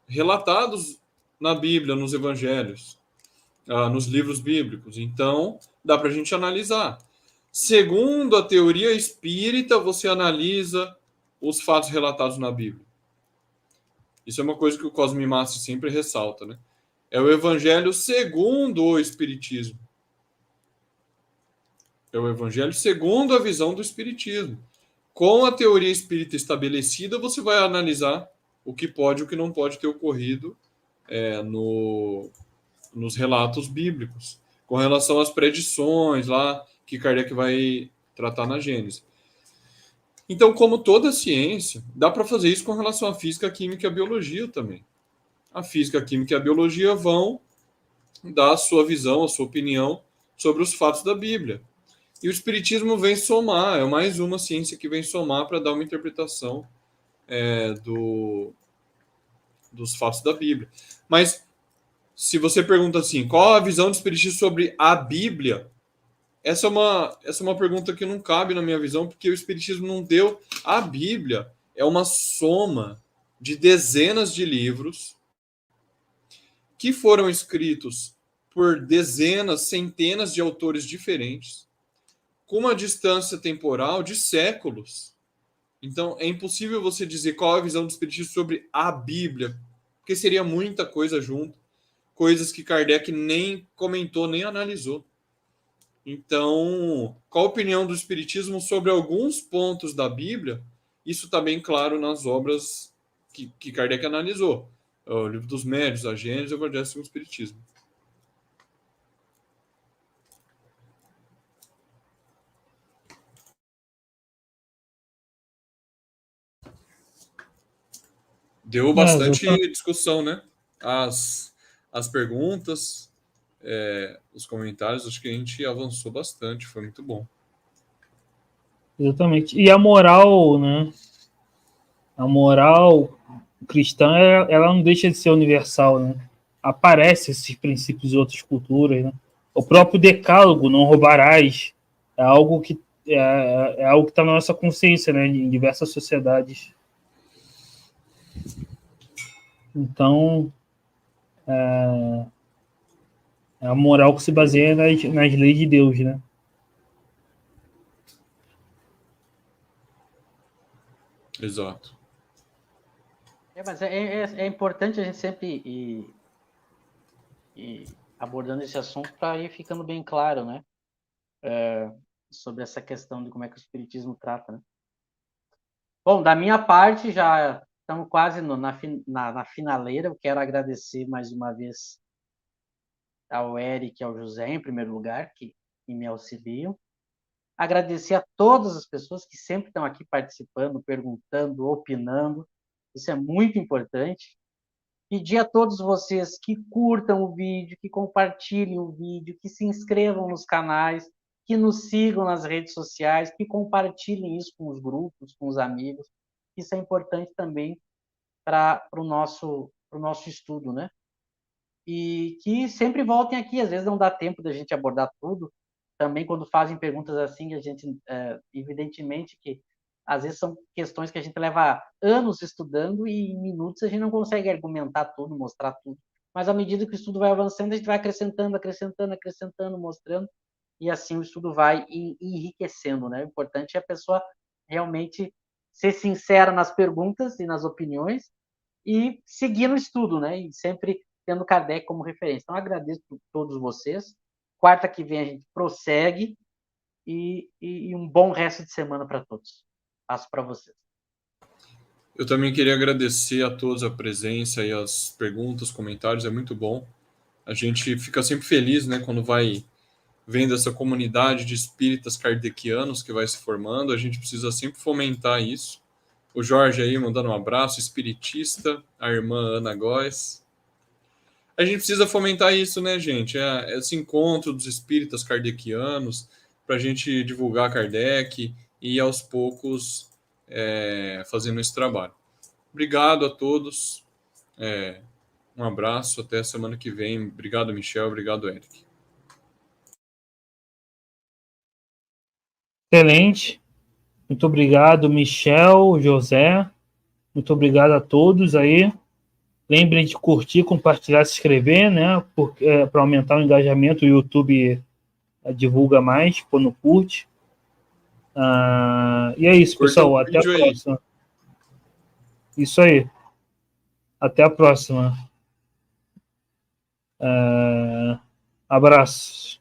relatados na Bíblia, nos Evangelhos, nos livros bíblicos. Então, dá para a gente analisar. Segundo a teoria espírita, você analisa os fatos relatados na Bíblia. Isso é uma coisa que o Cosme Massi sempre ressalta, né? É o Evangelho segundo o Espiritismo. É o Evangelho segundo a visão do Espiritismo. Com a teoria espírita estabelecida, você vai analisar o que pode e o que não pode ter ocorrido nos relatos bíblicos, com relação às predições lá que Kardec vai tratar na Gênesis. Então, como toda ciência, dá para fazer isso com relação à física, a química e a biologia também. A física, a química e a biologia vão dar a sua visão, a sua opinião sobre os fatos da Bíblia. E o Espiritismo vem somar, é mais uma ciência que vem somar para dar uma interpretação dos fatos da Bíblia. Mas, se você pergunta assim, qual a visão do Espiritismo sobre a Bíblia? essa é uma pergunta que não cabe na minha visão, porque o Espiritismo não deu. A Bíblia é uma soma de dezenas de livros que foram escritos por dezenas, centenas de autores diferentes, com uma distância temporal de séculos. Então, é impossível você dizer qual é a visão do Espiritismo sobre a Bíblia, porque seria muita coisa junto, coisas que Kardec nem comentou, nem analisou. Então, qual a opinião do Espiritismo sobre alguns pontos da Bíblia? Isso está bem claro nas obras que Kardec analisou. O Livro dos Médiuns, a Gênesis e o Evangelho segundo o Espiritismo. Deu bastante discussão, né? As perguntas, os comentários, acho que a gente avançou bastante, foi muito bom. Exatamente. E a moral, né? A moral cristã, ela não deixa de ser universal, né? Aparece esses princípios em outras culturas, né? O próprio decálogo, não roubarás, é algo que está na nossa consciência, né? Em diversas sociedades. Então, é a moral que se baseia nas leis de Deus, né? Exato. Mas é importante a gente sempre ir abordando esse assunto para ir ficando bem claro, né? Sobre essa questão de como é que o Espiritismo trata, né? Bom, da minha parte, já estamos quase na finaleira. Eu quero agradecer mais uma vez ao Eric e ao José, em primeiro lugar, que me auxiliam. Agradecer a todas as pessoas que sempre estão aqui participando, perguntando, opinando. Isso é muito importante. Pedir a todos vocês que curtam o vídeo, que compartilhem o vídeo, que se inscrevam nos canais, que nos sigam nas redes sociais, que compartilhem isso com os grupos, com os amigos. Isso é importante também para o nosso estudo, né? E que sempre voltem aqui. Às vezes não dá tempo da gente abordar tudo. Também quando fazem perguntas assim, a gente, evidentemente que às vezes são questões que a gente leva anos estudando e em minutos a gente não consegue argumentar tudo, mostrar tudo. Mas à medida que o estudo vai avançando, a gente vai acrescentando, mostrando, e assim o estudo vai enriquecendo, né? O importante é a pessoa realmente ser sincera nas perguntas e nas opiniões e seguir no estudo, né? E sempre tendo Kardec como referência. Então, agradeço a todos vocês. Quarta que vem a gente prossegue e um bom resto de semana para todos. Passo para vocês. Eu também queria agradecer a todos a presença e as perguntas, comentários, é muito bom. A gente fica sempre feliz, né, quando vai vendo essa comunidade de espíritas kardecianos que vai se formando. A gente precisa sempre fomentar isso. O Jorge aí mandando um abraço, espiritista, a irmã Ana Góes. A gente precisa fomentar isso, né, gente? Esse encontro dos espíritas kardecianos para a gente divulgar Kardec e aos poucos fazendo esse trabalho. Obrigado a todos. Um abraço, até a semana que vem. Obrigado, Michel. Obrigado, Eric. Excelente. Muito obrigado, Michel, José. Muito obrigado a todos aí. Lembrem de curtir, compartilhar, se inscrever, né? Para aumentar o engajamento, o YouTube divulga mais quando curte. E é isso, pessoal. Até a próxima. Isso aí. Até a próxima. Abraços.